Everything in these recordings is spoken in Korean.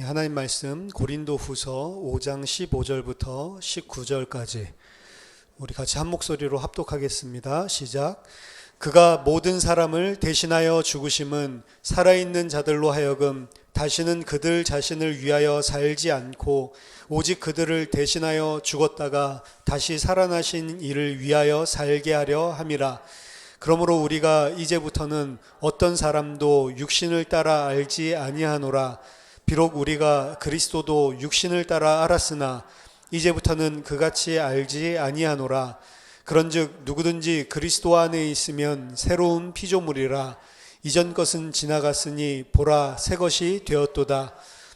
하나님 말씀 고린도후서 5장 15절부터 19절까지 우리 같이 한 목소리로 합독하겠습니다. 시작. 그가 모든 사람을 대신하여 죽으심은 살아있는 자들로 하여금 다시는 그들 자신을 위하여 살지 않고 오직 그들을 대신하여 죽었다가 다시 살아나신 이를 위하여 살게 하려 함이라. 그러므로 우리가 이제부터는 어떤 사람도 육신을 따라 알지 아니하노라. 비록 우리가 그리스도도 육신을 따라 알았으나 이제부터는 그같이 알지 아니하노라. 그런즉 누구든지 그리스도 안에 있으면 새로운 피조물이라. 이전 것은 지나갔으니 보라 새 것이 되었도다.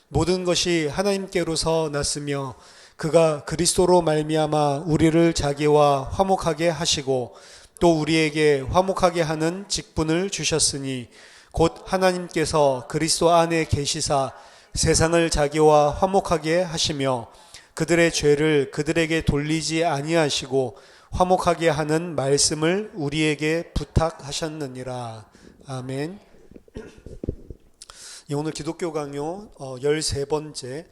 모든 것이 하나님께로서 났으며 그가 그리스도로 말미암아 우리를 자기와 화목하게 하시고 또 우리에게 화목하게 하는 직분을 주셨으니 곧 하나님께서 그리스도 안에 계시사 세상을 자기와 화목하게 하시며 그들의 죄를 그들에게 돌리지 아니하시고 화목하게 하는 말씀을 우리에게 부탁하셨느니라. 아멘. 오늘 기독교 강요 13번째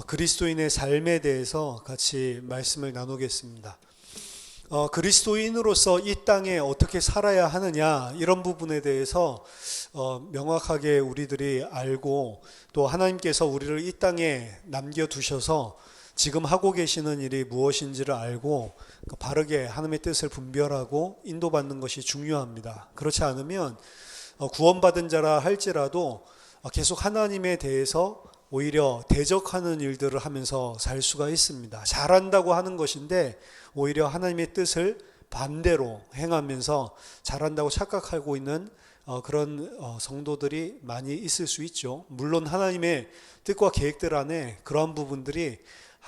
그리스도인의 삶에 대해서 같이 말씀을 나누겠습니다. 그리스도인으로서 이 땅에 어떻게 살아야 하느냐, 이런 부분에 대해서 명확하게 우리들이 알고 또 하나님께서 우리를 이 땅에 남겨두셔서 지금 하고 계시는 일이 무엇인지를 알고 바르게 하나님의 뜻을 분별하고 인도받는 것이 중요합니다. 그렇지 않으면 구원받은 자라 할지라도 계속 하나님에 대해서 오히려 대적하는 일들을 하면서 살 수가 있습니다. 잘한다고 하는 것인데 오히려 하나님의 뜻을 반대로 행하면서 잘한다고 착각하고 있는 그런 성도들이 많이 있을 수 있죠. 물론 하나님의 뜻과 계획들 안에 그러한 부분들이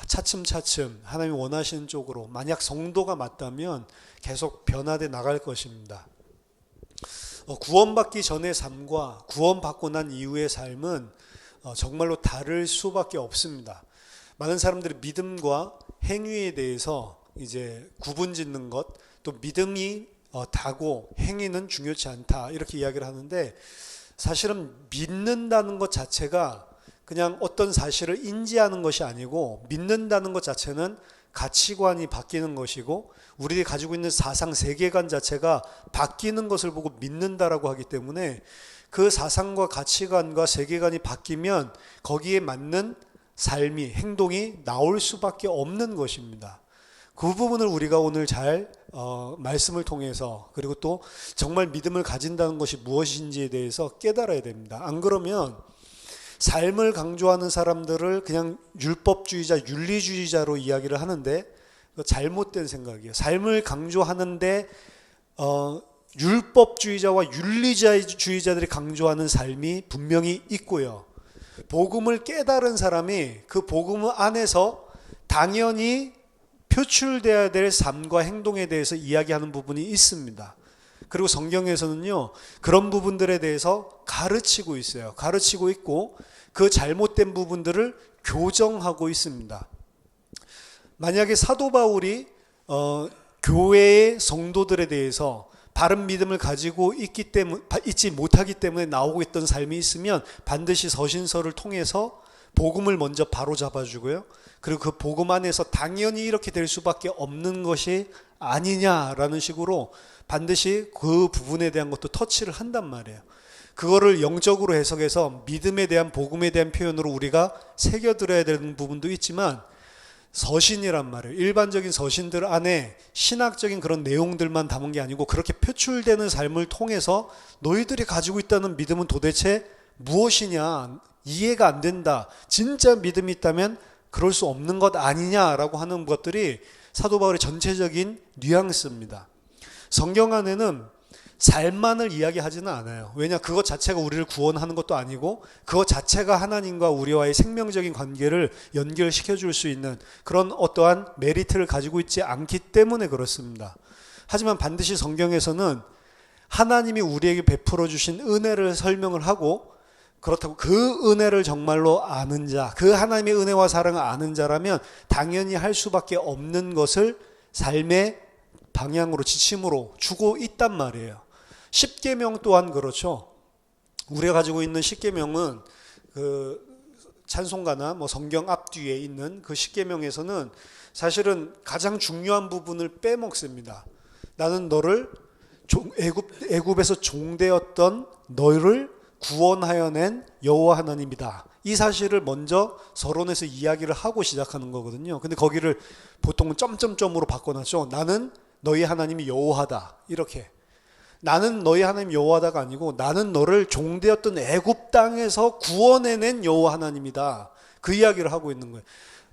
차츰차츰 하나님이 원하시는 쪽으로 만약 성도가 맞다면 계속 변화돼 나갈 것입니다. 구원받기 전의 삶과 구원받고 난 이후의 삶은 정말로 다를 수밖에 없습니다. 많은 사람들이 믿음과 행위에 대해서 이제 구분 짓는 것, 또 믿음이 다고 행위는 중요치 않다, 이렇게 이야기를 하는데 사실은 믿는다는 것 자체가 그냥 어떤 사실을 인지하는 것이 아니고 믿는다는 것 자체는 가치관이 바뀌는 것이고 우리들이 가지고 있는 사상 세계관 자체가 바뀌는 것을 보고 믿는다라고 하기 때문에 그 사상과 가치관과 세계관이 바뀌면 거기에 맞는 삶이, 행동이 나올 수밖에 없는 것입니다. 그 부분을 우리가 오늘 잘 말씀을 통해서 그리고 또 정말 믿음을 가진다는 것이 무엇인지에 대해서 깨달아야 됩니다. 안 그러면 삶을 강조하는 사람들을 그냥 율법주의자, 윤리주의자로 이야기를 하는데 잘못된 생각이에요. 삶을 강조하는데 율법주의자와 윤리주의자들이 강조하는 삶이 분명히 있고요. 복음을 깨달은 사람이 그 복음 안에서 당연히 표출되어야 될 삶과 행동에 대해서 이야기하는 부분이 있습니다. 그리고 성경에서는요, 그런 부분들에 대해서 가르치고 있어요. 가르치고 있고 그 잘못된 부분들을 교정하고 있습니다. 만약에 사도 바울이 교회의 성도들에 대해서 바른 믿음을 가지고 있지 못하기 때문에 나오고 있던 삶이 있으면 반드시 서신서를 통해서 복음을 먼저 바로 잡아주고요. 그리고 그 복음 안에서 당연히 이렇게 될 수밖에 없는 것이 아니냐라는 식으로 반드시 그 부분에 대한 것도 터치를 한단 말이에요. 그거를 영적으로 해석해서 믿음에 대한 복음에 대한 표현으로 우리가 새겨들어야 되는 부분도 있지만 서신이란 말이에요. 일반적인 서신들 안에 신학적인 그런 내용들만 담은 게 아니고 그렇게 표출되는 삶을 통해서 너희들이 가지고 있다는 믿음은 도대체 무엇이냐, 이해가 안 된다, 진짜 믿음이 있다면 그럴 수 없는 것 아니냐라고 하는 것들이 사도 바울의 전체적인 뉘앙스입니다. 성경 안에는 삶만을 이야기하지는 않아요. 왜냐, 그것 자체가 우리를 구원하는 것도 아니고 그것 자체가 하나님과 우리와의 생명적인 관계를 연결시켜 줄 수 있는 그런 어떠한 메리트를 가지고 있지 않기 때문에 그렇습니다. 하지만 반드시 성경에서는 하나님이 우리에게 베풀어 주신 은혜를 설명을 하고, 그렇다고 그 은혜를 정말로 아는 자, 그 하나님의 은혜와 사랑을 아는 자라면 당연히 할 수밖에 없는 것을 삶의 방향으로, 지침으로 주고 있단 말이에요. 십계명 또한 그렇죠. 우리가 가지고 있는 십계명은 찬송가나 뭐 성경 앞뒤에 있는 그 십계명에서는 사실은 가장 중요한 부분을 빼먹습니다. 나는 너를 애굽에서 종되었던 너를 구원하여 낸 여호와 하나님이다. 이 사실을 먼저 서론에서 이야기를 하고 시작하는 거거든요. 근데 거기를 보통은 점점점으로 바꿔놨죠. 나는 너희 하나님이 여호와다. 이렇게. 나는 너희 하나님 여호와다가 아니고 나는 너를 종되었던 애굽 땅에서 구원해낸 여호와 하나님이다. 그 이야기를 하고 있는 거예요.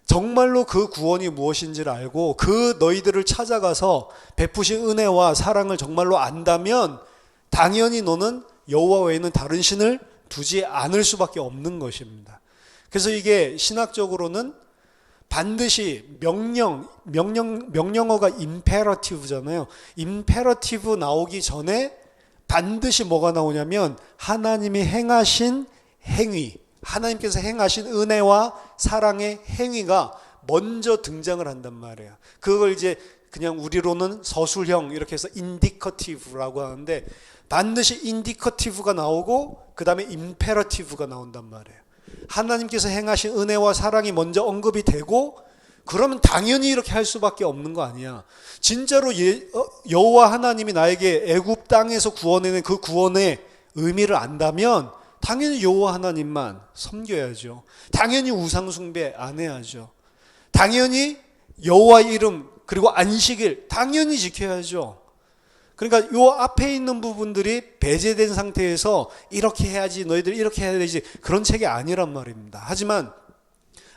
정말로 그 구원이 무엇인지를 알고 그 너희들을 찾아가서 베푸신 은혜와 사랑을 정말로 안다면 당연히 너는 여호와 외에는 다른 신을 두지 않을 수밖에 없는 것입니다. 그래서 이게 신학적으로는 반드시 명령어가 임페러티브잖아요. 임페러티브 나오기 전에 반드시 뭐가 나오냐면 하나님이 행하신 행위, 하나님께서 행하신 은혜와 사랑의 행위가 먼저 등장을 한단 말이에요. 그걸 이제 그냥 우리로는 서술형 이렇게 해서 인디커티브라고 하는데 반드시 인디커티브가 나오고 그 다음에 임페러티브가 나온단 말이에요. 하나님께서 행하신 은혜와 사랑이 먼저 언급이 되고 그러면 당연히 이렇게 할 수밖에 없는 거 아니야. 진짜로 여호와 하나님이 나에게 애굽 땅에서 구원해낸 그 구원의 의미를 안다면 당연히 여호와 하나님만 섬겨야죠. 당연히 우상 숭배 안 해야죠. 당연히 여호와 이름 그리고 안식일 당연히 지켜야죠. 그러니까 요 앞에 있는 부분들이 배제된 상태에서 이렇게 해야지 너희들 이렇게 해야 되지 그런 책이 아니란 말입니다. 하지만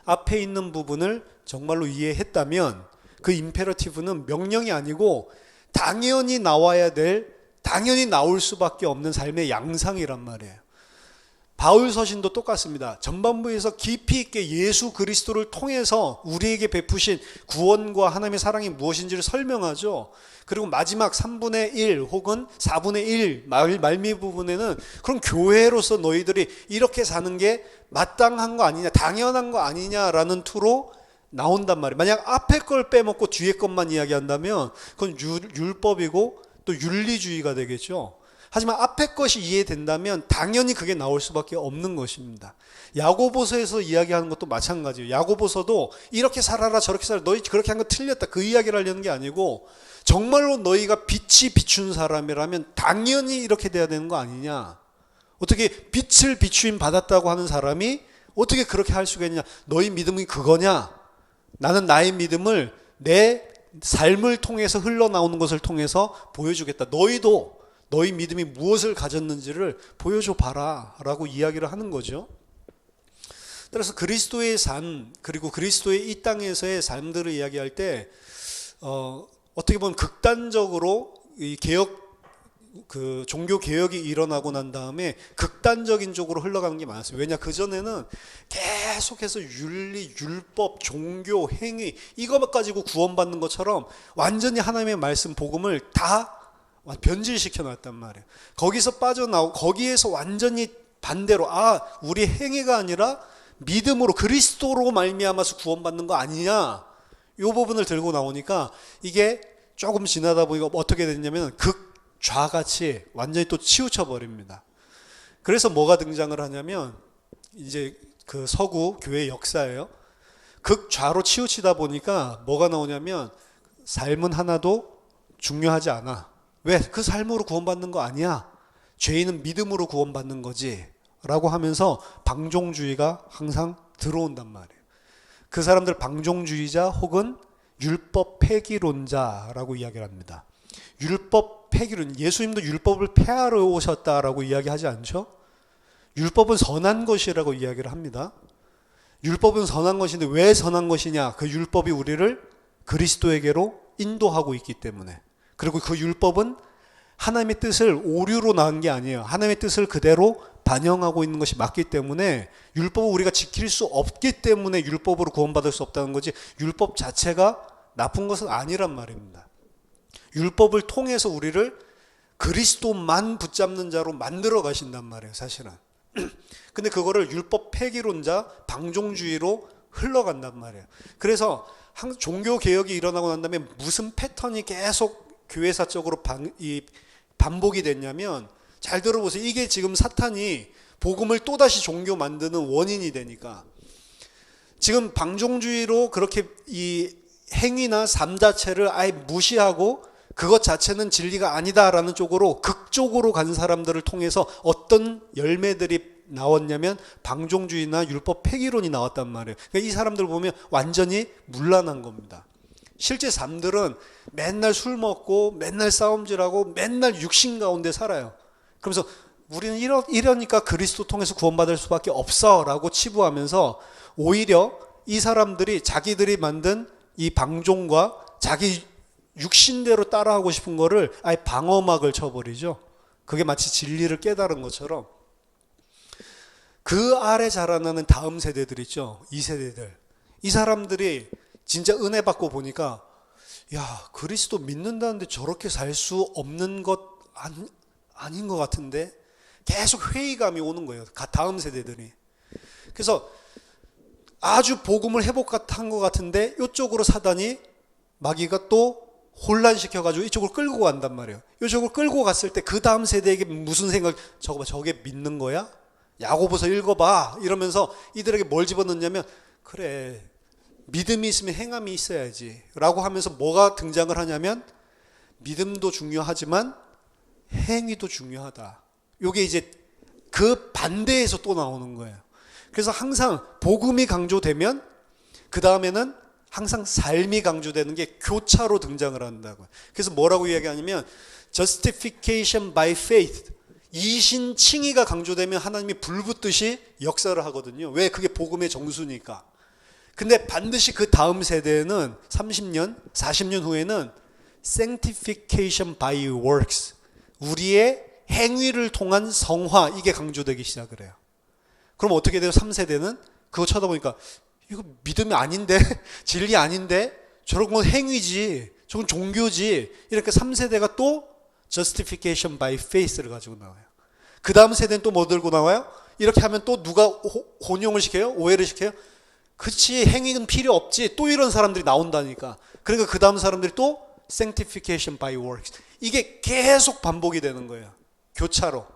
앞에 있는 부분을 정말로 이해했다면 그 임페러티브는 명령이 아니고 당연히 나와야 될 당연히 나올 수밖에 없는 삶의 양상이란 말이에요. 바울 서신도 똑같습니다. 전반부에서 깊이 있게 예수 그리스도를 통해서 우리에게 베푸신 구원과 하나님의 사랑이 무엇인지를 설명하죠. 그리고 마지막 3분의 1 혹은 4분의 1 말미 부분에는 그럼 교회로서 너희들이 이렇게 사는 게 마땅한 거 아니냐, 당연한 거 아니냐라는 투로 나온단 말이에요. 만약 앞에 걸 빼먹고 뒤에 것만 이야기한다면 그건 율법이고 또 윤리주의가 되겠죠. 하지만 앞에 것이 이해된다면 당연히 그게 나올 수밖에 없는 것입니다. 야고보서에서 이야기하는 것도 마찬가지예요. 야고보서도 이렇게 살아라 저렇게 살아라 너희 그렇게 한 거 틀렸다 그 이야기를 하려는 게 아니고 정말로 너희가 빛이 비춘 사람이라면 당연히 이렇게 돼야 되는 거 아니냐. 어떻게 빛을 비추임 받았다고 하는 사람이 어떻게 그렇게 할 수가 있냐. 너희 믿음이 그거냐. 나는 나의 믿음을 내 삶을 통해서 흘러나오는 것을 통해서 보여주겠다. 너희도 너희 믿음이 무엇을 가졌는지를 보여줘 봐라 라고 이야기를 하는 거죠. 따라서 그리스도의 삶 그리고 그리스도의 이 땅에서의 삶들을 이야기할 때 어떻게 보면 극단적으로 이 종교 개혁이 일어나고 난 다음에 극단적인 쪽으로 흘러가는 게 많았어요. 왜냐 그전에는 계속해서 윤리, 율법, 종교, 행위 이것 가지고 구원받는 것처럼 완전히 하나님의 말씀 복음을 다 변질시켜 놨단 말이에요. 거기서 빠져나오고 거기에서 완전히 반대로 우리 행위가 아니라 믿음으로 그리스도로 말미암아서 구원받는 거 아니냐 이 부분을 들고 나오니까 이게 조금 지나다 보니까 어떻게 됐냐면 극좌같이 완전히 또 치우쳐 버립니다. 그래서 뭐가 등장을 하냐면 이제 그 서구 교회 역사예요. 극좌로 치우치다 보니까 뭐가 나오냐면 삶은 하나도 중요하지 않아. 왜? 그 삶으로 구원받는 거 아니야. 죄인은 믿음으로 구원받는 거지. 라고 하면서 방종주의가 항상 들어온단 말이에요. 그 사람들 방종주의자 혹은 율법 폐기론자라고 이야기를 합니다. 율법 폐기론, 예수님도 율법을 폐하러 오셨다라고 이야기하지 않죠? 율법은 선한 것이라고 이야기를 합니다. 율법은 선한 것인데 왜 선한 것이냐? 그 율법이 우리를 그리스도에게로 인도하고 있기 때문에. 그리고 그 율법은 하나님의 뜻을 오류로 나온 게 아니에요. 하나님의 뜻을 그대로 반영하고 있는 것이 맞기 때문에 율법을 우리가 지킬 수 없기 때문에 율법으로 구원받을 수 없다는 거지 율법 자체가 나쁜 것은 아니란 말입니다. 율법을 통해서 우리를 그리스도만 붙잡는 자로 만들어 가신단 말이에요. 사실은. 근데 그거를 율법 폐기론자 방종주의로 흘러간단 말이에요. 그래서 종교 개혁이 일어나고 난 다음에 무슨 패턴이 계속 교회사적으로 반복이 됐냐면 잘 들어보세요. 이게 지금 사탄이 복음을 또다시 종교 만드는 원인이 되니까 지금 방종주의로 그렇게 이 행위나 삶 자체를 아예 무시하고 그것 자체는 진리가 아니다라는 쪽으로 극쪽으로 간 사람들을 통해서 어떤 열매들이 나왔냐면 방종주의나 율법 폐기론이 나왔단 말이에요. 그러니까 이 사람들 보면 완전히 문란한 겁니다. 실제 삶들은 맨날 술 먹고 맨날 싸움질하고 맨날 육신 가운데 살아요. 그러면서 우리는 이러니까 그리스도 통해서 구원받을 수밖에 없어 라고 치부하면서 오히려 이 사람들이 자기들이 만든 이 방종과 자기 육신대로 따라하고 싶은 거를 아예 방어막을 쳐버리죠. 그게 마치 진리를 깨달은 것처럼. 그 아래 자라나는 다음 세대들 있죠. 2세대들. 이 사람들이 진짜 은혜 받고 보니까 야, 그리스도 믿는다는데 저렇게 살 수 없는 것 아닌 것 같은데 계속 회의감이 오는 거예요. 다음 세대들이. 그래서 아주 복음을 회복한 것 같은데 이쪽으로 사단이 마귀가 또 혼란시켜가지고 이쪽으로 끌고 간단 말이에요. 이쪽으로 끌고 갔을 때 그 다음 세대에게 무슨 생각, 저게 믿는 거야? 야고보서 읽어봐 이러면서 이들에게 뭘 집어넣냐면 그래 믿음이 있으면 행함이 있어야지 라고 하면서 뭐가 등장을 하냐면 믿음도 중요하지만 행위도 중요하다. 이게 이제 그 반대에서 또 나오는 거예요. 그래서 항상 복음이 강조되면 그 다음에는 항상 삶이 강조되는 게 교차로 등장을 한다고요. 그래서 뭐라고 이야기하냐면 justification by faith, 이신칭의가 강조되면 하나님이 불붙듯이 역사를 하거든요. 왜? 그게 복음의 정수니까. 근데 반드시 그 다음 세대는 30년, 40년 후에는 sanctification by works, 우리의 행위를 통한 성화, 이게 강조되기 시작을 해요. 그럼 어떻게 돼요? 3세대는 그거 쳐다보니까 이거 믿음이 아닌데, 진리 아닌데, 저런 건 행위지, 저건 종교지. 이렇게 3세대가 또 justification by faith를 가지고 나와요. 그 다음 세대는 또 뭐 들고 나와요? 이렇게 하면 또 누가 혼용을 시켜요? 오해를 시켜요? 그치, 행위는 필요 없지. 또 이런 사람들이 나온다니까. 그러니까 그 다음 사람들이 또 sanctification by works. 이게 계속 반복이 되는 거예요. 교차로.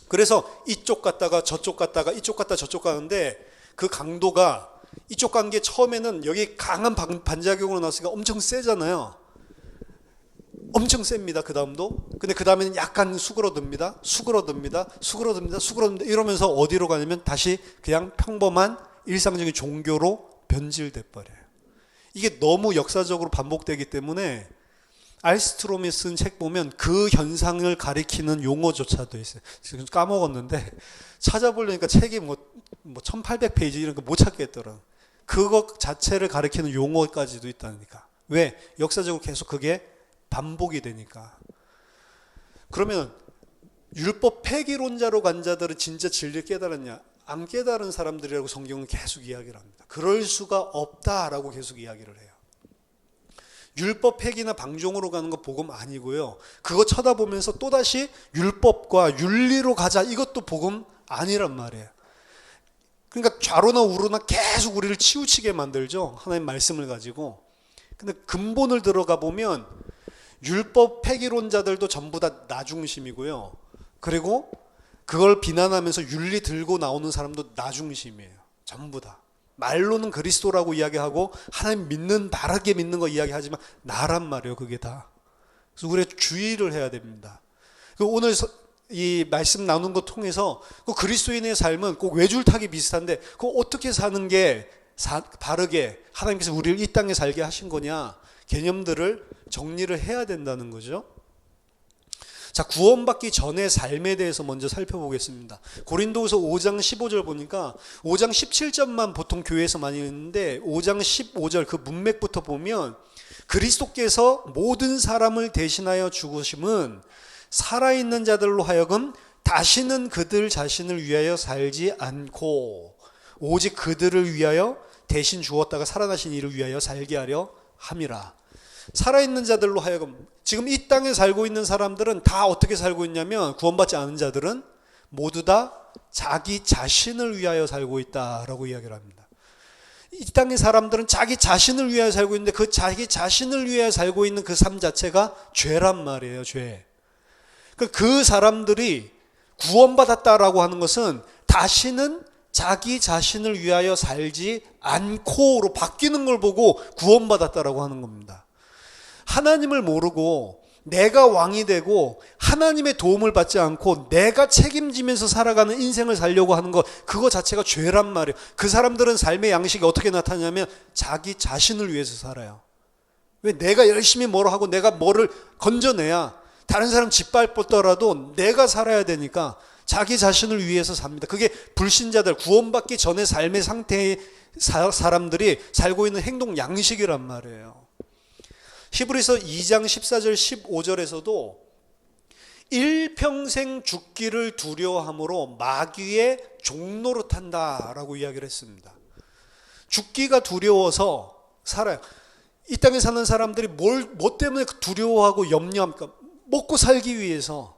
그래서 이쪽 갔다가 저쪽 갔다가 이쪽 갔다 저쪽 가는데 그 강도가 이쪽 간 게 처음에는 여기 강한 반작용으로 나왔으니까 엄청 세잖아요. 엄청 셉니다. 그 다음도. 근데 그 다음에는 약간 수그러듭니다. 이러면서 어디로 가냐면 다시 그냥 평범한 일상적인 종교로 변질돼 버려요. 이게 너무 역사적으로 반복되기 때문에 알스트롬이 쓴 책 보면 그 현상을 가리키는 용어조차도 있어요. 지금 까먹었는데 찾아보려니까 책이 뭐 1800페이지 이런 거 못 찾겠더라. 그거 자체를 가리키는 용어까지도 있다니까. 왜? 역사적으로 계속 그게 반복이 되니까. 그러면 율법 폐기론자로 간 자들은 진짜 진리를 깨달았냐? 안 깨달은 사람들이라고 성경은 계속 이야기를 합니다. 그럴 수가 없다라고 계속 이야기를 해요. 율법 폐기나 방종으로 가는 거 복음 아니고요. 그거 쳐다보면서 또다시 율법과 윤리로 가자, 이것도 복음 아니란 말이에요. 그러니까 좌로나 우로나 계속 우리를 치우치게 만들죠. 하나님 말씀을 가지고. 근데 근본을 들어가 보면 율법 폐기론자들도 전부 다 나 중심이고요. 그리고 그걸 비난하면서 윤리 들고 나오는 사람도 나 중심이에요. 전부 다. 말로는 그리스도라고 이야기하고 하나님 믿는, 바르게 믿는 거 이야기하지만 나란 말이에요. 그게 다. 그래서 우리가 주의를 해야 됩니다. 오늘 이 말씀 나눈 거 통해서 그 그리스도인의 삶은 꼭 외줄타기 비슷한데 그거 어떻게 사는 게 바르게 하나님께서 우리를 이 땅에 살게 하신 거냐, 개념들을 정리를 해야 된다는 거죠. 자, 구원받기 전의 삶에 대해서 먼저 살펴보겠습니다. 고린도후서 5장 15절 보니까 5장 17절만 보통 교회에서 많이 읽는데 5장 15절 그 문맥부터 보면 그리스도께서 모든 사람을 대신하여 죽으심은 살아있는 자들로 하여금 다시는 그들 자신을 위하여 살지 않고 오직 그들을 위하여 대신 죽었다가 살아나신 이를 위하여 살게 하려 함이라. 살아있는 자들로 하여금, 지금 이 땅에 살고 있는 사람들은 다 어떻게 살고 있냐면, 구원받지 않은 자들은 모두 다 자기 자신을 위하여 살고 있다라고 이야기를 합니다. 이 땅의 사람들은 자기 자신을 위하여 살고 있는데 그 자기 자신을 위하여 살고 있는 그 삶 자체가 죄란 말이에요. 죄. 그 사람들이 구원받았다라고 하는 것은 다시는 자기 자신을 위하여 살지 않고로 바뀌는 걸 보고 구원받았다라고 하는 겁니다. 하나님을 모르고 내가 왕이 되고 하나님의 도움을 받지 않고 내가 책임지면서 살아가는 인생을 살려고 하는 것, 그거 자체가 죄란 말이에요. 그 사람들은 삶의 양식이 어떻게 나타나냐면 자기 자신을 위해서 살아요. 왜? 내가 열심히 뭐를 하고 내가 뭐를 건져내야 다른 사람 짓밟더라도 내가 살아야 되니까 자기 자신을 위해서 삽니다. 그게 불신자들, 구원받기 전의 삶의 상태의 사람들이 살고 있는 행동 양식이란 말이에요. 히브리서 2장 14절 15절에서도 일평생 죽기를 두려워함으로 마귀의 종로로 탄다라고 이야기를 했습니다. 죽기가 두려워서 살아요. 이 땅에 사는 사람들이 뭐 때문에 두려워하고 염려합니까? 먹고 살기 위해서,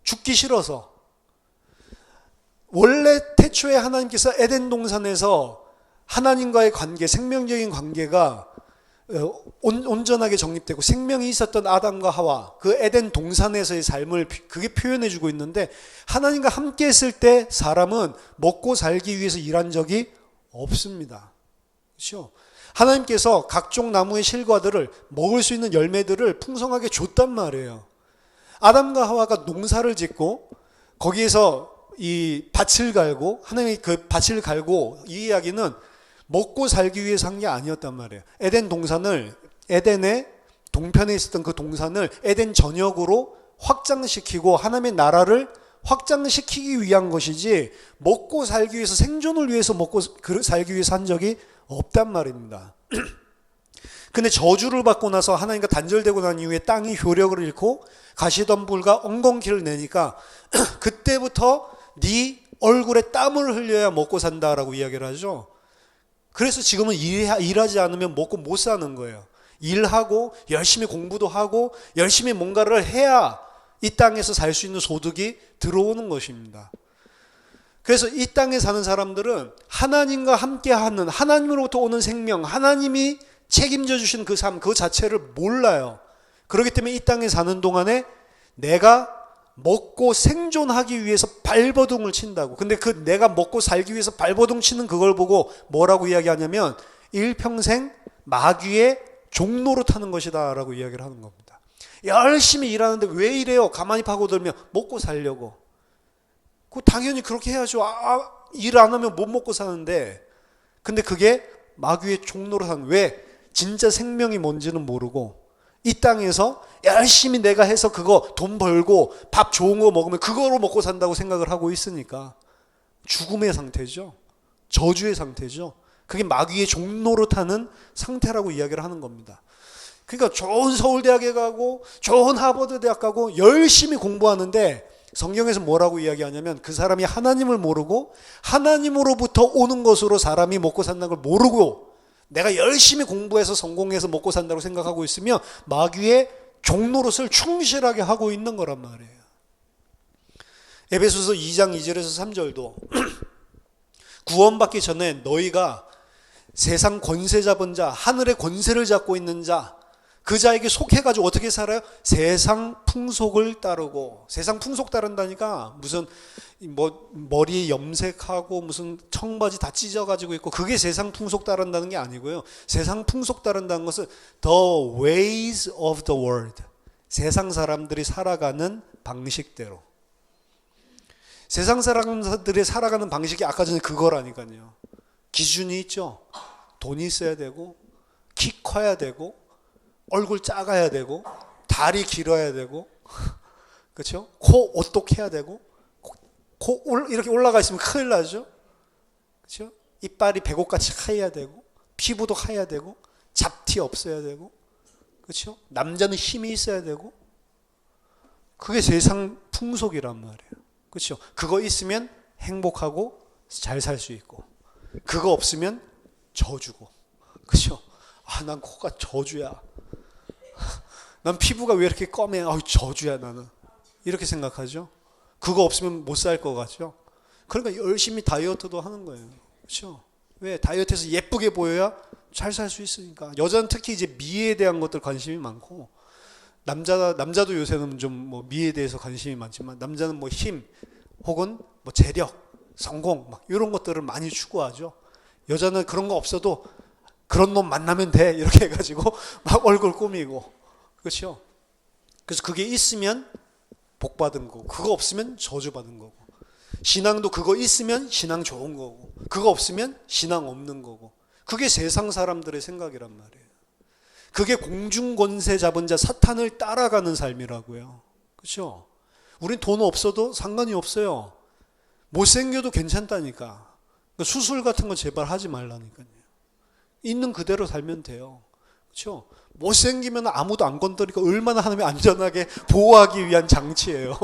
죽기 싫어서. 원래 태초에 하나님께서 에덴 동산에서 하나님과의 관계, 생명적인 관계가 온전하게 정립되고 생명이 있었던 아담과 하와, 그 에덴 동산에서의 삶을 그게 표현해 주고 있는데, 하나님과 함께 했을 때 사람은 먹고 살기 위해서 일한 적이 없습니다. 그렇죠? 하나님께서 각종 나무의 실과들을, 먹을 수 있는 열매들을 풍성하게 줬단 말이에요. 아담과 하와가 농사를 짓고 거기에서 이 밭을 갈고, 하나님이 그 밭을 갈고, 이 이야기는 먹고 살기 위해서 한 게 아니었단 말이에요. 에덴 동산을, 에덴의 동편에 있었던 그 동산을 에덴 전역으로 확장시키고 하나님의 나라를 확장시키기 위한 것이지, 먹고 살기 위해서, 생존을 위해서 먹고 살기 위해서 한 적이 없단 말입니다. 근데 저주를 받고 나서 하나님과 단절되고 난 이후에 땅이 효력을 잃고 가시덤불과 엉겅퀴를 내니까 그때부터 네 얼굴에 땀을 흘려야 먹고 산다라고 이야기를 하죠. 그래서 지금은 일하지 않으면 먹고 못 사는 거예요. 일하고 열심히 공부도 하고 열심히 뭔가를 해야 이 땅에서 살 수 있는 소득이 들어오는 것입니다. 그래서 이 땅에 사는 사람들은 하나님과 함께하는, 하나님으로부터 오는 생명, 하나님이 책임져 주신 그 삶, 그 자체를 몰라요. 그렇기 때문에 이 땅에 사는 동안에 내가 먹고 생존하기 위해서 발버둥을 친다고. 근데 그 내가 먹고 살기 위해서 발버둥 치는 그걸 보고 뭐라고 이야기하냐면 일평생 마귀의 종로로 타는 것이다 라고 이야기를 하는 겁니다. 열심히 일하는데 왜 이래요? 가만히 파고들면 먹고 살려고. 당연히 그렇게 해야죠. 일 안 하면 못 먹고 사는데. 근데 그게 마귀의 종로로 사는, 왜? 진짜 생명이 뭔지는 모르고 이 땅에서 열심히 내가 해서 그거 돈 벌고 밥 좋은 거 먹으면 그거로 먹고 산다고 생각을 하고 있으니까 죽음의 상태죠. 저주의 상태죠. 그게 마귀의 종로로 타는 상태라고 이야기를 하는 겁니다. 그러니까 좋은 서울대학에 가고 좋은 하버드 대학 가고 열심히 공부하는데 성경에서 뭐라고 이야기하냐면 그 사람이 하나님을 모르고 하나님으로부터 오는 것으로 사람이 먹고 산다는 걸 모르고 내가 열심히 공부해서 성공해서 먹고 산다고 생각하고 있으면 마귀의 종노릇을 충실하게 하고 있는 거란 말이에요. 에베소서 2장 2절에서 3절도 구원받기 전에 너희가 세상 권세 잡은 자, 하늘의 권세를 잡고 있는 자, 그 자에게 속해가지고 어떻게 살아요? 세상 풍속을 따르고. 세상 풍속 따른다니까 무슨 머리 염색하고 무슨 청바지 다 찢어가지고 있고, 그게 세상 풍속 따른다는 게 아니고요. 세상 풍속 따른다는 것은 the ways of the world, 세상 사람들이 살아가는 방식대로. 세상 사람들이 살아가는 방식이 아까 전에 그거라니까요. 기준이 있죠. 돈이 있어야 되고, 키 커야 되고, 얼굴 작아야 되고, 다리 길어야 되고, 그렇죠? 코 오똑해야 되고, 코 이렇게 올라가 있으면 큰일 나죠. 그렇죠? 이빨이 배꼽같이 하얘야 되고, 피부도 하얘야 되고, 잡티 없어야 되고, 그렇죠? 남자는 힘이 있어야 되고, 그게 세상 풍속이란 말이에요. 그렇죠? 그거 있으면 행복하고 잘 살 수 있고, 그거 없으면 저주고, 그렇죠? 난 코가 저주야. 난 피부가 왜 이렇게 검해? 저주야 나는. 이렇게 생각하죠. 그거 없으면 못 살 것 같죠. 그러니까 열심히 다이어트도 하는 거예요. 그렇죠? 왜? 다이어트해서 예쁘게 보여야 잘 살 수 있으니까. 여자는 특히 이제 미에 대한 것들 관심이 많고, 남자도 요새는 좀 뭐 미에 대해서 관심이 많지만, 남자는 뭐 힘 혹은 뭐 재력, 성공, 막 이런 것들을 많이 추구하죠. 여자는 그런 거 없어도 그런 놈 만나면 돼 이렇게 해가지고 막 얼굴 꾸미고, 그렇죠? 그래서 그게 있으면 복 받은 거고, 그거 없으면 저주 받은 거고, 신앙도 그거 있으면 신앙 좋은 거고, 그거 없으면 신앙 없는 거고, 그게 세상 사람들의 생각이란 말이에요. 그게 공중권세 잡은 자 사탄을 따라가는 삶이라고요. 그렇죠? 우린 돈 없어도 상관이 없어요. 못생겨도 괜찮다니까. 수술 같은 거 제발 하지 말라니까요. 있는 그대로 살면 돼요. 그렇죠? 못생기면 아무도 안 건드리고 얼마나 하나님이 안전하게 보호하기 위한 장치예요.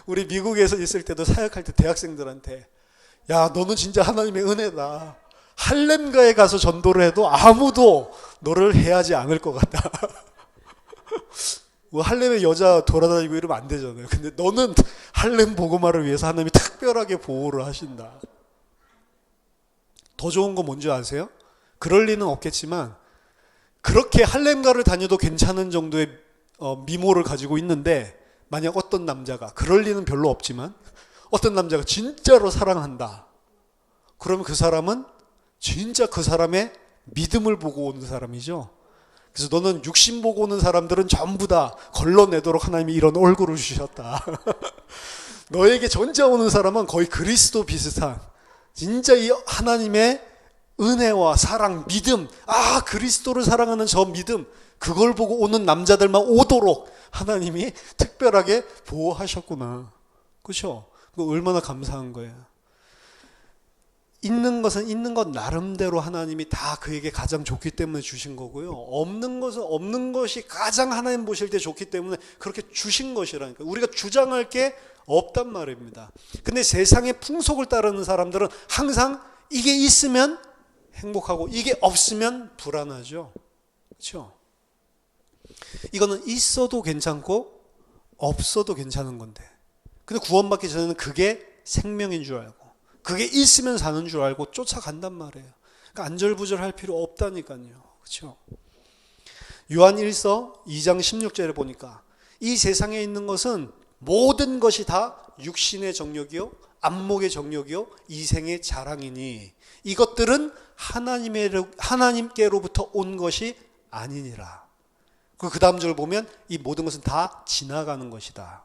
우리 미국에서 있을 때도 사역할 때 대학생들한테, 야, 너는 진짜 하나님의 은혜다. 할렘가에 가서 전도를 해도 아무도 너를 해하지 않을 것 같다. 뭐 할렘에 여자 돌아다니고 이러면 안 되잖아요. 근데 너는 할렘 복음화를 위해서 하나님이 특별하게 보호를 하신다. 더 좋은 거 뭔지 아세요? 그럴 리는 없겠지만 그렇게 할렘가를 다녀도 괜찮은 정도의 미모를 가지고 있는데, 만약 어떤 남자가, 그럴 리는 별로 없지만 어떤 남자가 진짜로 사랑한다. 그러면 그 사람은 진짜 그 사람의 믿음을 보고 오는 사람이죠. 그래서 너는 육신 보고 오는 사람들은 전부 다 걸러내도록 하나님이 이런 얼굴을 주셨다. 너에게 전자 오는 사람은 거의 그리스도 비슷한, 진짜 이 하나님의 은혜와 사랑, 믿음, 그리스도를 사랑하는 저 믿음, 그걸 보고 오는 남자들만 오도록 하나님이 특별하게 보호하셨구나. 그렇죠? 그거 얼마나 감사한 거예요. 있는 것은 있는 것 나름대로 하나님이 다 그에게 가장 좋기 때문에 주신 거고요. 없는 것은 없는 것이 가장 하나님 보실 때 좋기 때문에 그렇게 주신 것이라니까. 우리가 주장할 게 없단 말입니다. 근데 세상의 풍속을 따르는 사람들은 항상 이게 있으면 행복하고 이게 없으면 불안하죠. 그렇죠? 이거는 있어도 괜찮고 없어도 괜찮은 건데, 근데 구원받기 전에는 그게 생명인 줄 알고 그게 있으면 사는 줄 알고 쫓아간단 말이에요. 그러니까 안절부절할 필요 없다니까요. 그렇죠? 요한 1서 2장 16절에 보니까 이 세상에 있는 것은 모든 것이 다 육신의 정욕이요, 안목의 정욕이요, 이생의 자랑이니 이것들은 하나님께로부터 온 것이 아니니라. 그 다음 절 보면 이 모든 것은 다 지나가는 것이다.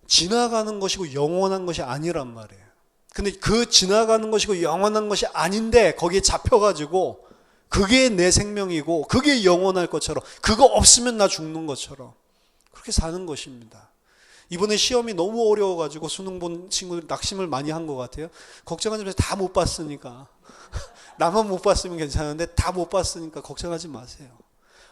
지나가는 것이고 영원한 것이 아니란 말이에요. 근데 그 지나가는 것이고 영원한 것이 아닌데 거기에 잡혀가지고 그게 내 생명이고 그게 영원할 것처럼, 그거 없으면 나 죽는 것처럼 그렇게 사는 것입니다. 이번에 시험이 너무 어려워가지고 수능 본 친구들 낙심을 많이 한 것 같아요. 걱정하지 마세요. 다 못 봤으니까. 나만 못 봤으면 괜찮은데 다 못 봤으니까 걱정하지 마세요.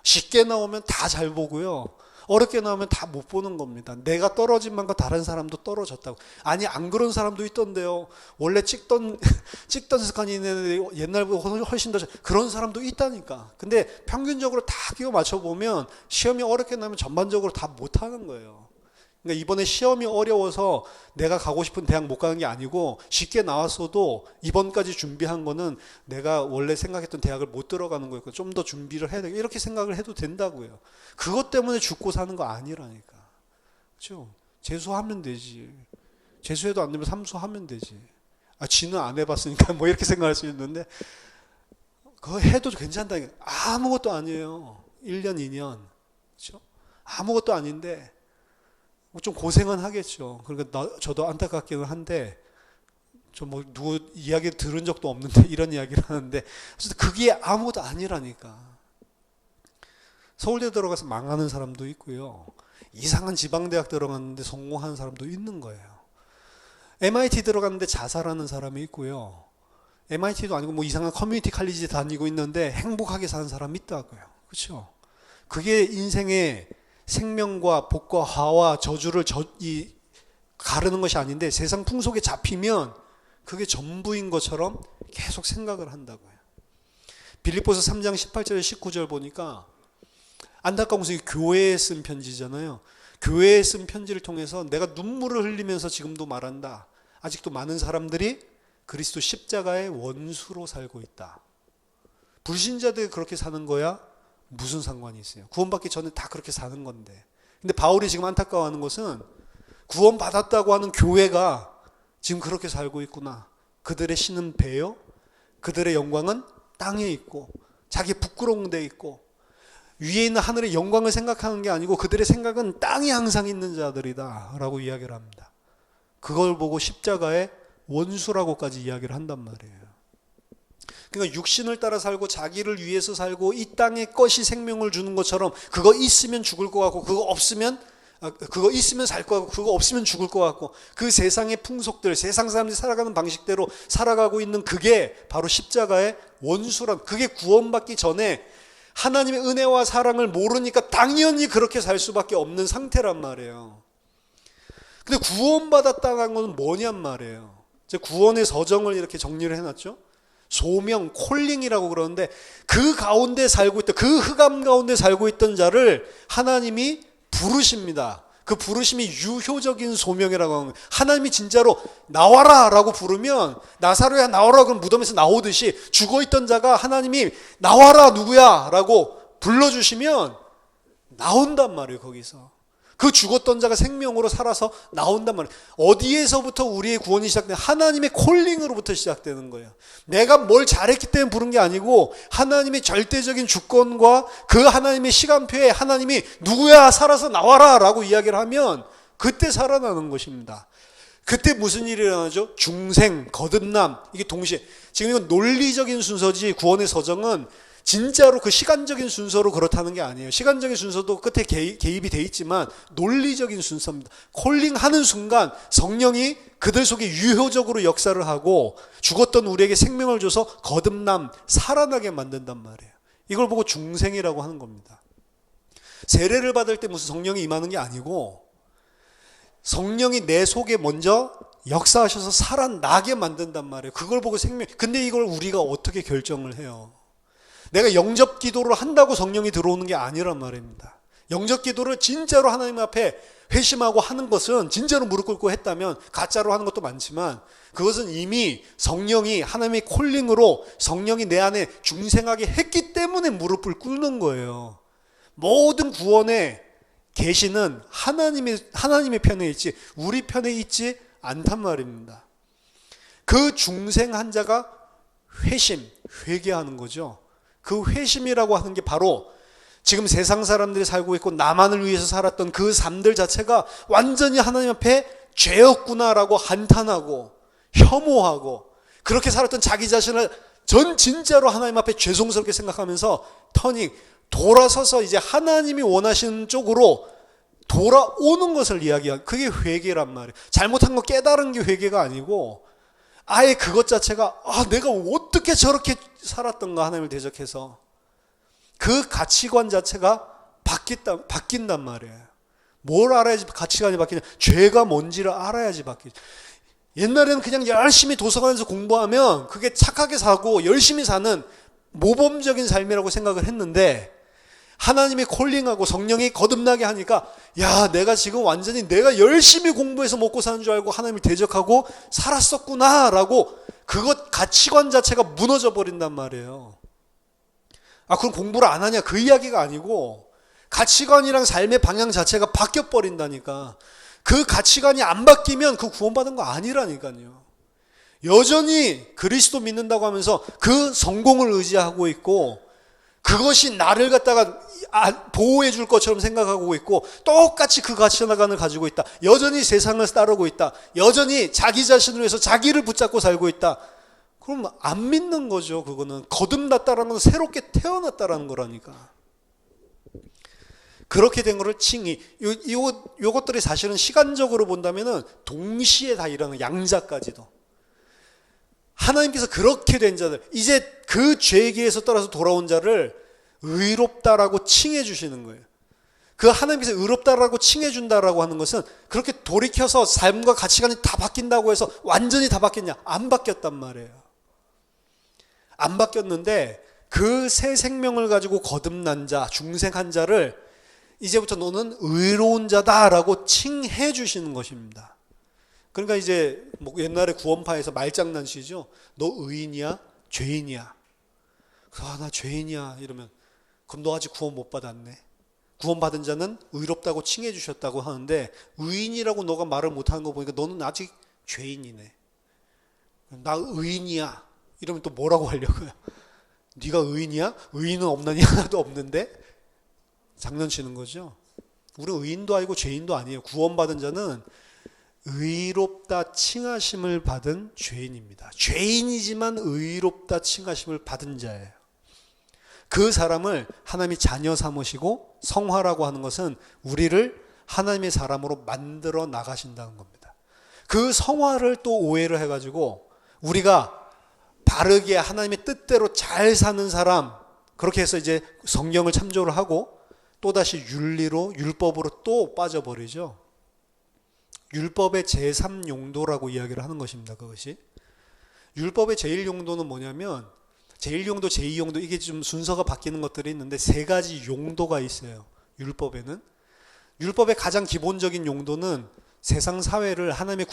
쉽게 나오면 다 잘 보고요, 어렵게 나오면 다 못 보는 겁니다. 내가 떨어진 만큼 다른 사람도 떨어졌다고. 아니, 안 그런 사람도 있던데요. 원래 찍던 습관이 있는데 옛날보다 훨씬 더 그런 사람도 있다니까. 근데 평균적으로 다 끼워 맞춰보면 시험이 어렵게 나면 전반적으로 다 못하는 거예요. 그러니까 이번에 시험이 어려워서 내가 가고 싶은 대학 못 가는 게 아니고, 쉽게 나왔어도 이번까지 준비한 거는 내가 원래 생각했던 대학을 못 들어가는 거였고 좀 더 준비를 해야 되겠다, 이렇게 생각을 해도 된다고요. 그것 때문에 죽고 사는 거 아니라니까. 그렇죠? 재수하면 되지. 재수해도 안 되면 삼수하면 되지. 지는 안 해봤으니까 뭐 이렇게 생각할 수 있는데, 그거 해도 괜찮다니까. 아무것도 아니에요. 1년, 2년. 그렇죠? 아무것도 아닌데 좀 고생은 하겠죠. 그러니까 저도 안타깝기는 한데, 좀 뭐 누구 이야기 들은 적도 없는데 이런 이야기를 하는데, 그게 아무것도 아니라니까. 서울대 들어가서 망하는 사람도 있고요, 이상한 지방대학 들어갔는데 성공하는 사람도 있는 거예요. MIT 들어갔는데 자살하는 사람이 있고요, MIT도 아니고 뭐 이상한 커뮤니티 칼리지 다니고 있는데 행복하게 사는 사람이 있다고요. 그렇죠? 그게 인생의 생명과 복과 화와 저주를 가르는 것이 아닌데, 세상 풍속에 잡히면 그게 전부인 것처럼 계속 생각을 한다고요. 빌립보서 3장 18절 19절 보니까 안타까운 것이 교회에 쓴 편지잖아요. 교회에 쓴 편지를 통해서 내가 눈물을 흘리면서 지금도 말한다. 아직도 많은 사람들이 그리스도 십자가의 원수로 살고 있다. 불신자들이 그렇게 사는 거야 무슨 상관이 있어요? 구원받기 전에 다 그렇게 사는 건데. 근데 바울이 지금 안타까워하는 것은 구원받았다고 하는 교회가 지금 그렇게 살고 있구나. 그들의 신은 배요, 그들의 영광은 땅에 있고 자기 부끄러운 데 있고 위에 있는 하늘의 영광을 생각하는 게 아니고 그들의 생각은 땅에 항상 있는 자들이다 라고 이야기를 합니다. 그걸 보고 십자가의 원수라고까지 이야기를 한단 말이에요. 그러니까 육신을 따라 살고 자기를 위해서 살고 이 땅의 것이 생명을 주는 것처럼 그거 있으면 죽을 것 같고 그거 있으면 살 것 같고 그거 없으면 죽을 것 같고 그 세상의 풍속들, 세상 사람들이 살아가는 방식대로 살아가고 있는 그게 바로 십자가의 원수란, 그게 구원받기 전에 하나님의 은혜와 사랑을 모르니까 당연히 그렇게 살 수밖에 없는 상태란 말이에요. 근데 구원받았다는 건 뭐냔 말이에요. 구원의 서정을 이렇게 정리를 해놨죠. 소명, 콜링이라고 그러는데 그 가운데 살고 있던, 그 흑암 가운데 살고 있던 자를 하나님이 부르십니다. 그 부르심이 유효적인 소명이라고 하는 거예요. 하나님이 진짜로 나와라 라고 부르면 나사로야 나와라 그럼 무덤에서 나오듯이 죽어있던 자가 하나님이 나와라 누구야 라고 불러주시면 나온단 말이에요. 거기서 그 죽었던 자가 생명으로 살아서 나온단 말이에요. 어디에서부터 우리의 구원이 시작되냐? 하나님의 콜링으로부터 시작되는 거예요. 내가 뭘 잘했기 때문에 부른 게 아니고 하나님의 절대적인 주권과 그 하나님의 시간표에 하나님이 누구야 살아서 나와라 라고 이야기를 하면 그때 살아나는 것입니다. 그때 무슨 일이 일어나죠? 중생, 거듭남, 이게 동시에. 지금 이건 논리적인 순서지 구원의 서정은 진짜로 그 시간적인 순서로 그렇다는 게 아니에요. 시간적인 순서도 끝에 개입이 돼 있지만 논리적인 순서입니다. 콜링하는 순간 성령이 그들 속에 유효적으로 역사를 하고 죽었던 우리에게 생명을 줘서 거듭남, 살아나게 만든단 말이에요. 이걸 보고 중생이라고 하는 겁니다. 세례를 받을 때 무슨 성령이 임하는 게 아니고 성령이 내 속에 먼저 역사하셔서 살아나게 만든단 말이에요. 그걸 보고 생명. 근데 이걸 우리가 어떻게 결정을 해요? 내가 영접 기도를 한다고 성령이 들어오는 게 아니란 말입니다. 영접 기도를 진짜로 하나님 앞에 회심하고 하는 것은 진짜로 무릎 꿇고 했다면 가짜로 하는 것도 많지만 그것은 이미 성령이 하나님의 콜링으로 성령이 내 안에 중생하게 했기 때문에 무릎을 꿇는 거예요. 모든 구원의 계시는 하나님의 편에 있지 우리 편에 있지 않단 말입니다. 그 중생한 자가 회개하는 거죠. 그 회심이라고 하는 게 바로 지금 세상 사람들이 살고 있고 나만을 위해서 살았던 그 삶들 자체가 완전히 하나님 앞에 죄였구나라고 한탄하고 혐오하고 그렇게 살았던 자기 자신을 전 진짜로 하나님 앞에 죄송스럽게 생각하면서 돌아서서 이제 하나님이 원하시는 쪽으로 돌아오는 것을 이야기한 그게 회개란 말이에요. 잘못한 거 깨달은 게 회개가 아니고 아예 그것 자체가 내가 어떻게 저렇게 살았던가 하나님을 대적해서 그 가치관 자체가 바뀐단 말이에요. 뭘 알아야지 가치관이 바뀌냐? 죄가 뭔지를 알아야지 바뀌죠. 옛날에는 그냥 열심히 도서관에서 공부하면 그게 착하게 사고 열심히 사는 모범적인 삶이라고 생각을 했는데 하나님이 콜링하고 성령이 거듭나게 하니까 내가 지금 완전히 내가 열심히 공부해서 먹고 사는 줄 알고 하나님을 대적하고 살았었구나 라고 그것 가치관 자체가 무너져 버린단 말이에요. 그럼 공부를 안 하냐 그 이야기가 아니고 가치관이랑 삶의 방향 자체가 바뀌어 버린다니까. 그 가치관이 안 바뀌면 그 구원받은 거 아니라니까요. 여전히 그리스도 믿는다고 하면서 그 성공을 의지하고 있고 그것이 나를 갖다가 보호해 줄 것처럼 생각하고 있고 똑같이 그 가치관을 가지고 있다. 여전히 세상을 따르고 있다. 여전히 자기 자신을 위해서 자기를 붙잡고 살고 있다. 그럼 안 믿는 거죠. 그거는 거듭났다라는 건 새롭게 태어났다라는 거라니까. 그렇게 된 거를 칭의. 요것들이 사실은 시간적으로 본다면은 동시에 다 일어나는 양자까지도. 하나님께서 그렇게 된 자들, 이제 그 죄계에서 떠나서 돌아온 자를 의롭다라고 칭해 주시는 거예요. 그 하나님께서 의롭다라고 칭해 준다라고 하는 것은 그렇게 돌이켜서 삶과 가치관이 다 바뀐다고 해서 완전히 다 바뀌었냐? 안 바뀌었단 말이에요. 안 바뀌었는데 그 새 생명을 가지고 거듭난 자, 중생한 자를 이제부터 너는 의로운 자다라고 칭해 주시는 것입니다. 그러니까 이제 옛날에 구원파에서 말장난치죠. 너 의인이야? 죄인이야? 나 죄인이야 이러면 그럼 너 아직 구원 못 받았네. 구원받은 자는 의롭다고 칭해 주셨다고 하는데 의인이라고 너가 말을 못하는 거 보니까 너는 아직 죄인이네. 나 의인이야. 이러면 또 뭐라고 하려고요? 네가 의인이야? 의인은 없나니 하나도 없는데? 장난치는 거죠. 우리 의인도 아니고 죄인도 아니에요. 구원받은 자는 의롭다 칭하심을 받은 죄인입니다. 죄인이지만 의롭다 칭하심을 받은 자예요. 그 사람을 하나님이 자녀 삼으시고 성화라고 하는 것은 우리를 하나님의 사람으로 만들어 나가신다는 겁니다. 그 성화를 또 오해를 해가지고 우리가 바르게 하나님의 뜻대로 잘 사는 사람, 그렇게 해서 이제 성경을 참조를 하고 또다시 윤리로 율법으로 또 빠져버리죠. 율법의 제3용도라고 이야기를 하는 것입니다. 그것이 율법의 제1용도는 뭐냐면 제1용도, 제2용도 이게 좀 순서가 바뀌는 것들이 있는데 세 가지 용도가 있어요. 율법에는 율법의 가장 기본적인 용도는 세상 사회를 하나님의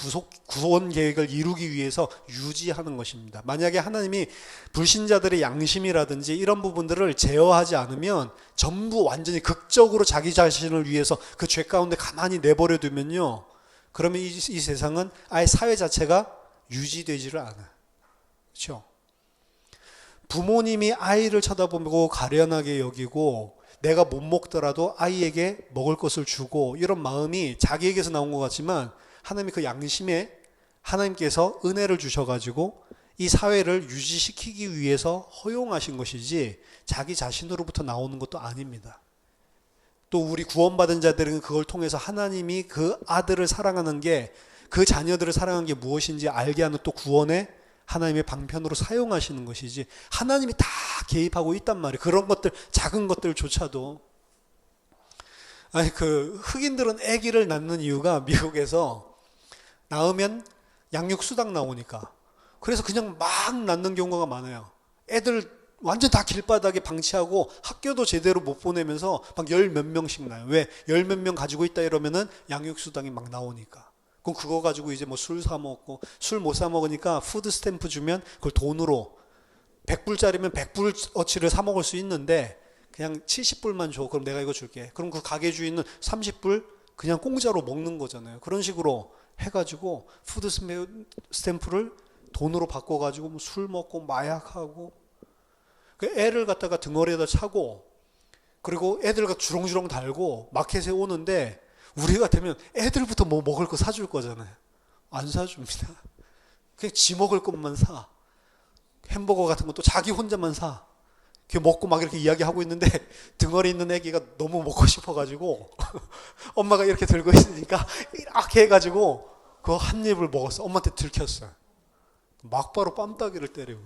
구원 계획을 이루기 위해서 유지하는 것입니다. 만약에 하나님이 불신자들의 양심이라든지 이런 부분들을 제어하지 않으면 전부 완전히 극적으로 자기 자신을 위해서 그 죄 가운데 가만히 내버려 두면요, 그러면 이 세상은 아예 사회 자체가 유지되지를 않아요. 그렇죠? 부모님이 아이를 쳐다보고 가련하게 여기고 내가 못 먹더라도 아이에게 먹을 것을 주고 이런 마음이 자기에게서 나온 것 같지만 하나님이 그 양심에 하나님께서 은혜를 주셔가지고 이 사회를 유지시키기 위해서 허용하신 것이지 자기 자신으로부터 나오는 것도 아닙니다. 또 우리 구원받은 자들은 그걸 통해서 하나님이 그 아들을 사랑하는 게, 그 자녀들을 사랑하는 게 무엇인지 알게 하는 또 구원의 하나님의 방편으로 사용하시는 것이지 하나님이 다 개입하고 있단 말이에요. 그런 것들, 작은 것들조차도. 아니, 그 흑인들은 아기를 낳는 이유가 미국에서 낳으면 양육수당 나오니까. 그래서 그냥 막 낳는 경우가 많아요. 애들 완전 다 길바닥에 방치하고 학교도 제대로 못 보내면서 막 열 몇 명씩 나요. 왜? 열 몇 명 가지고 있다 이러면은 양육수당이 막 나오니까. 그럼 그거 가지고 이제 뭐 술 사 먹고, 술 못 사 먹으니까 푸드 스탬프 주면 그걸 돈으로 100불짜리면 100불어치를 사 먹을 수 있는데 그냥 70불만 줘. 그럼 내가 이거 줄게. 그럼 그 가게 주인은 30불 그냥 공짜로 먹는 거잖아요. 그런 식으로 해가지고 푸드 스탬프를 돈으로 바꿔가지고 뭐 술 먹고 마약하고, 그 애를 갖다가 등어리에다 차고, 그리고 애들과 주렁주렁 달고 마켓에 오는데 우리 같으면 애들부터 뭐 먹을 거 사줄 거잖아요. 안 사줍니다. 그냥 지 먹을 것만 사. 햄버거 같은 것도 자기 혼자만 사. 그 먹고 막 이렇게 이야기하고 있는데 등어리 있는 애기가 너무 먹고 싶어가지고 엄마가 이렇게 들고 있으니까 이렇게 해가지고 그거 한 입을 먹었어. 엄마한테 들켰어요. 막바로 뺨따기를 때리고.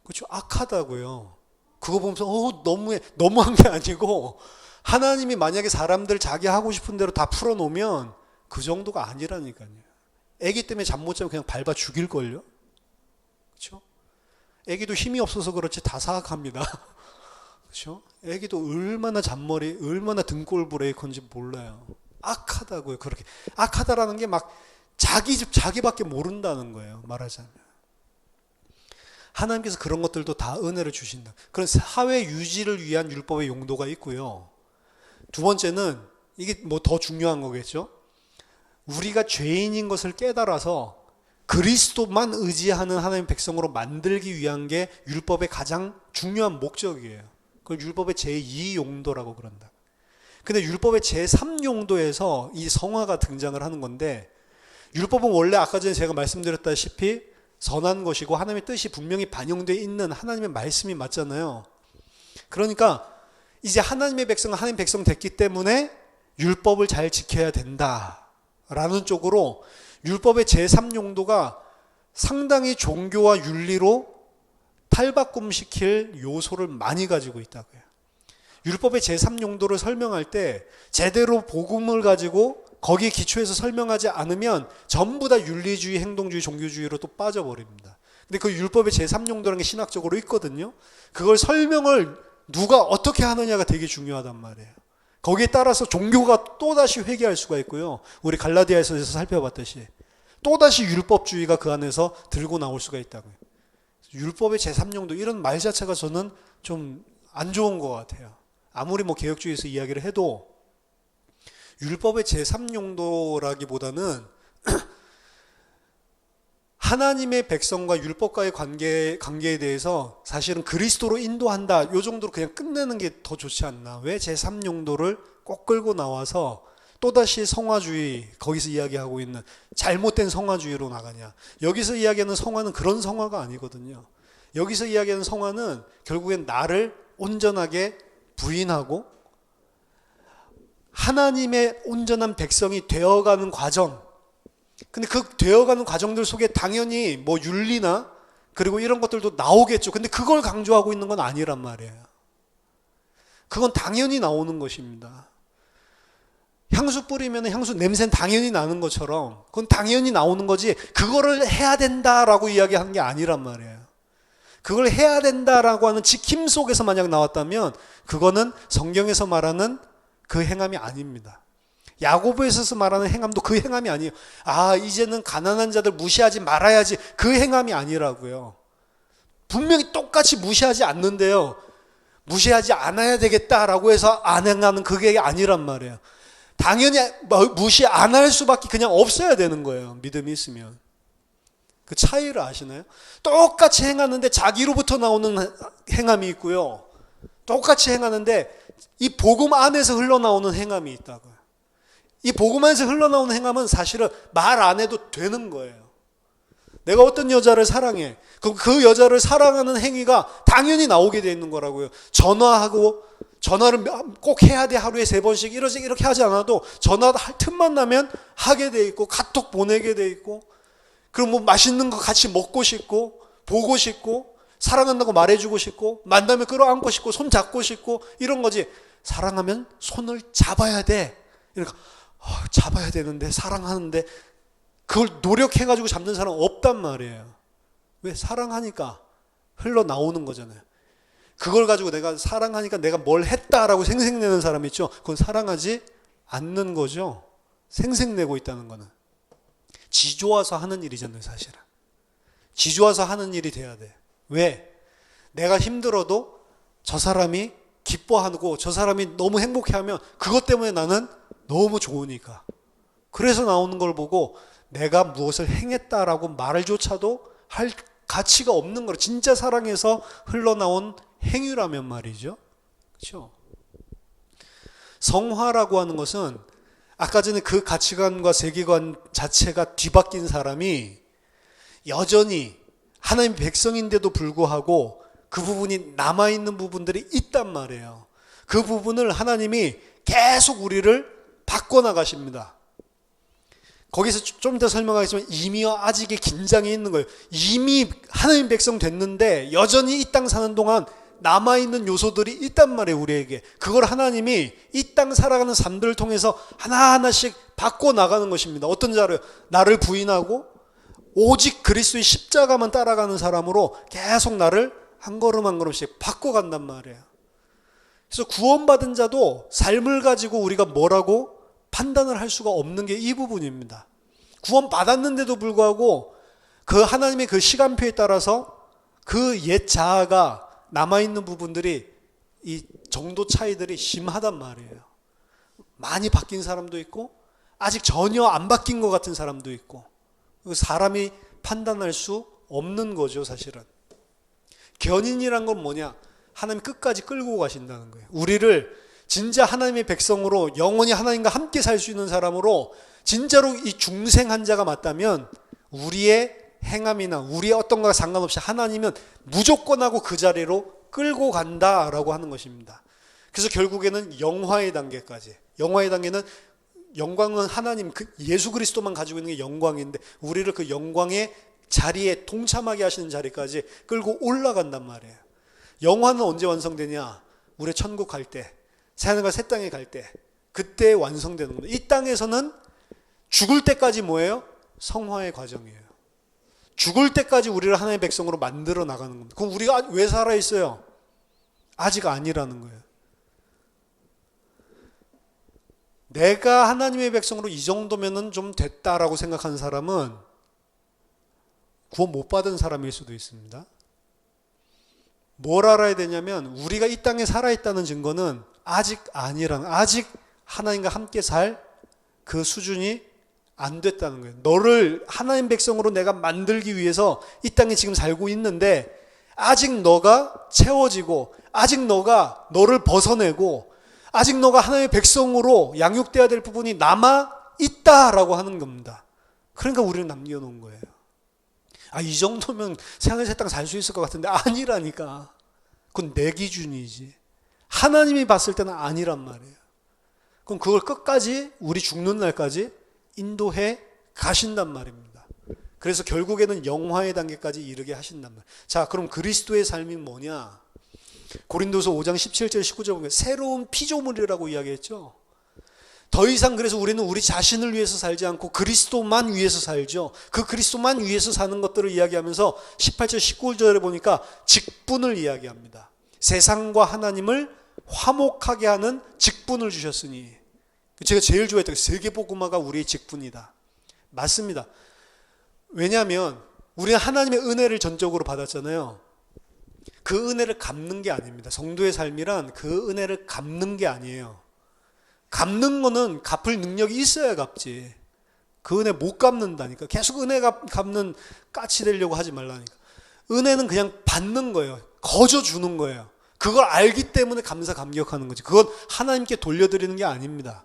그렇죠? 악하다고요. 그거 보면서 너무한 게 아니고, 하나님이 만약에 사람들 자기 하고 싶은 대로 다 풀어놓으면 그 정도가 아니라니까요. 애기 때문에 잠 못 자면 그냥 밟아 죽일걸요? 그렇죠? 애기도 힘이 없어서 그렇지 다 사악합니다. 그렇죠? 애기도 얼마나 잔머리, 얼마나 등골 브레이커인지 몰라요. 악하다고요. 그렇게 악하다라는 게 막 자기 집 자기밖에 모른다는 거예요. 말하자면. 하나님께서 그런 것들도 다 은혜를 주신다. 그런 사회 유지를 위한 율법의 용도가 있고요. 두 번째는 이게 뭐 더 중요한 거겠죠. 우리가 죄인인 것을 깨달아서 그리스도만 의지하는 하나님의 백성으로 만들기 위한 게 율법의 가장 중요한 목적이에요. 그걸 율법의 제2용도라고 그런다. 근데 율법의 제3용도에서 이 성화가 등장을 하는 건데, 율법은 원래 아까 전에 제가 말씀드렸다시피 선한 것이고 하나님의 뜻이 분명히 반영되어 있는 하나님의 말씀이 맞잖아요. 그러니까 이제 하나님의 백성은 하나님의 백성 됐기 때문에 율법을 잘 지켜야 된다라는 쪽으로 율법의 제3용도가 상당히 종교와 윤리로 탈바꿈시킬 요소를 많이 가지고 있다고요. 율법의 제3용도를 설명할 때 제대로 복음을 가지고 거기에 기초해서 설명하지 않으면 전부 다 윤리주의, 행동주의, 종교주의로 또 빠져버립니다. 근데 그 율법의 제3용도라는 게 신학적으로 있거든요. 그걸 설명을 누가 어떻게 하느냐가 되게 중요하단 말이에요. 거기에 따라서 종교가 또다시 회개할 수가 있고요. 우리 갈라디아에서 살펴봤듯이 또다시 율법주의가 그 안에서 들고 나올 수가 있다고요. 율법의 제3용도 이런 말 자체가 저는 좀 안 좋은 것 같아요. 아무리 뭐 개혁주의에서 이야기를 해도 율법의 제3용도라기보다는 하나님의 백성과 율법과의 관계에 대해서 사실은 그리스도로 인도한다, 요 정도로 그냥 끝내는 게 더 좋지 않나. 왜 제3용도를 꼭 끌고 나와서 또다시 성화주의, 거기서 이야기하고 있는 잘못된 성화주의로 나가냐. 여기서 이야기하는 성화는 그런 성화가 아니거든요. 여기서 이야기하는 성화는 결국엔 나를 온전하게 부인하고 하나님의 온전한 백성이 되어가는 과정. 근데 그 되어가는 과정들 속에 당연히 뭐 윤리나 그리고 이런 것들도 나오겠죠. 근데 그걸 강조하고 있는 건 아니란 말이에요. 그건 당연히 나오는 것입니다. 향수 뿌리면 향수 냄새는 당연히 나는 것처럼 그건 당연히 나오는 거지, 그거를 해야 된다라고 이야기하는 게 아니란 말이에요. 그걸 해야 된다라고 하는 지킴 속에서 만약 나왔다면 그거는 성경에서 말하는 그 행함이 아닙니다. 야고보에서 말하는 행함도 그 행함이 아니에요. 아, 이제는 가난한 자들 무시하지 말아야지, 그 행함이 아니라고요. 분명히 똑같이 무시하지 않는데요, 무시하지 않아야 되겠다라고 해서 안 행하는 그게 아니란 말이에요. 당연히 무시 안 할 수밖에 그냥 없어야 되는 거예요. 믿음이 있으면. 그 차이를 아시나요? 똑같이 행하는데 자기로부터 나오는 행함이 있고요, 똑같이 행하는데 이 복음 안에서 흘러나오는 행함이 있다고요. 이 복음 안에서 흘러나오는 행함은 사실은 말 안 해도 되는 거예요. 내가 어떤 여자를 사랑해. 그 여자를 사랑하는 행위가 당연히 나오게 돼 있는 거라고요. 전화를 꼭 해야 돼. 하루에 3번씩 이렇게 하지 않아도 전화할 틈만 나면 하게 돼 있고, 카톡 보내게 돼 있고, 그럼 뭐 맛있는 거 같이 먹고 싶고, 보고 싶고, 사랑한다고 말해주고 싶고, 만나면 끌어안고 싶고, 손 잡고 싶고, 이런 거지. 사랑하면 손을 잡아야 돼. 이러니까 잡아야 되는데, 사랑하는데 그걸 노력해가지고 잡는 사람 없단 말이에요. 왜? 사랑하니까 흘러나오는 거잖아요. 그걸 가지고 내가 사랑하니까 내가 뭘 했다라고 생색내는 사람 있죠. 그건 사랑하지 않는 거죠. 생색내고 있다는 거는. 지 좋아서 하는 일이잖아요, 사실은. 지 좋아서 하는 일이 돼야 돼. 왜? 내가 힘들어도 저 사람이 기뻐하고 저 사람이 너무 행복해하면 그것 때문에 나는 너무 좋으니까. 그래서 나오는 걸 보고 내가 무엇을 행했다라고 말을 조차도 할 가치가 없는 거예요. 진짜 사랑에서 흘러나온 행위라면 말이죠. 그렇죠? 성화라고 하는 것은 아까 전에 그 가치관과 세계관 자체가 뒤바뀐 사람이 여전히 하나님의 백성인데도 불구하고 그 부분이 남아있는 부분들이 있단 말이에요. 그 부분을 하나님이 계속 우리를 바꿔나가십니다. 거기서 좀 더 설명하겠지만 이미와 아직의 긴장이 있는 거예요. 이미 하나님 백성 됐는데 여전히 이 땅 사는 동안 남아있는 요소들이 있단 말이에요, 우리에게. 그걸 하나님이 이 땅 살아가는 삶들을 통해서 하나하나씩 바꿔나가는 것입니다. 어떤 자를, 나를 부인하고 오직 그리스도의 십자가만 따라가는 사람으로 계속 나를 한 걸음 한 걸음씩 바꿔간단 말이에요. 그래서 구원받은 자도 삶을 가지고 우리가 뭐라고 판단을 할 수가 없는 게 이 부분입니다. 구원받았는데도 불구하고 그 하나님의 그 시간표에 따라서 그 옛 자아가 남아있는 부분들이, 이 정도 차이들이 심하단 말이에요. 많이 바뀐 사람도 있고 아직 전혀 안 바뀐 것 같은 사람도 있고, 사람이 판단할 수 없는 거죠, 사실은. 견인이란 건 뭐냐? 하나님 끝까지 끌고 가신다는 거예요. 우리를 진짜 하나님의 백성으로 영원히 하나님과 함께 살 수 있는 사람으로 진짜로 이 중생한 자가 맞다면 우리의 행함이나 우리의 어떤 거와 상관없이 하나님은 무조건 하고 그 자리로 끌고 간다라고 하는 것입니다. 그래서 결국에는 영화의 단계까지. 영화의 단계는 영광은 하나님, 예수 그리스도만 가지고 있는 게 영광인데 우리를 그 영광의 자리에 동참하게 하시는 자리까지 끌고 올라간단 말이에요. 영화는 언제 완성되냐? 우리 천국 갈 때, 새하늘과 새 땅에 갈 때, 그때 완성되는 겁니다. 이 땅에서는 죽을 때까지 뭐예요? 성화의 과정이에요. 죽을 때까지 우리를 하나님의 백성으로 만들어 나가는 겁니다. 그럼 우리가 왜 살아있어요? 아직 아니라는 거예요. 내가 하나님의 백성으로 이 정도면은 좀 됐다라고 생각하는 사람은 구원 못 받은 사람일 수도 있습니다. 뭘 알아야 되냐면 우리가 이 땅에 살아있다는 증거는 아직 하나님과 함께 살 그 수준이 안 됐다는 거예요. 너를 하나님 백성으로 내가 만들기 위해서 이 땅에 지금 살고 있는데 아직 너가 채워지고 아직 너가 너를 벗어내고 아직 너가 하나님의 백성으로 양육돼야 될 부분이 남아 있다라고 하는 겁니다. 그러니까 우리를 남겨놓은 거예요. 이 정도면 새하늘 새 땅 살 수 있을 것 같은데 아니라니까. 그건 내 기준이지. 하나님이 봤을 때는 아니란 말이에요. 그럼 그걸 끝까지 우리 죽는 날까지 인도해 가신단 말입니다. 그래서 결국에는 영화의 단계까지 이르게 하신단 말이에요. 자, 그럼 그리스도의 삶이 뭐냐? 고린도서 5장 17절 19절 보면 새로운 피조물이라고 이야기했죠. 더 이상 그래서 우리는 우리 자신을 위해서 살지 않고 그리스도만 위해서 살죠. 그 그리스도만 위해서 사는 것들을 이야기하면서 18절 19절에 보니까 직분을 이야기합니다. 세상과 하나님을 화목하게 하는 직분을 주셨으니, 제가 제일 좋아했던 세계복음화가 우리의 직분이다. 맞습니다. 왜냐하면 우리는 하나님의 은혜를 전적으로 받았잖아요. 그 은혜를 갚는 게 아닙니다. 성도의 삶이란 그 은혜를 갚는 게 아니에요. 갚는 거는 갚을 능력이 있어야 갚지. 그 은혜 못 갚는다니까. 계속 은혜 갚는 까치 되려고 하지 말라니까. 은혜는 그냥 받는 거예요. 거저 주는 거예요. 그걸 알기 때문에 감사 감격하는 거지. 그건 하나님께 돌려드리는 게 아닙니다.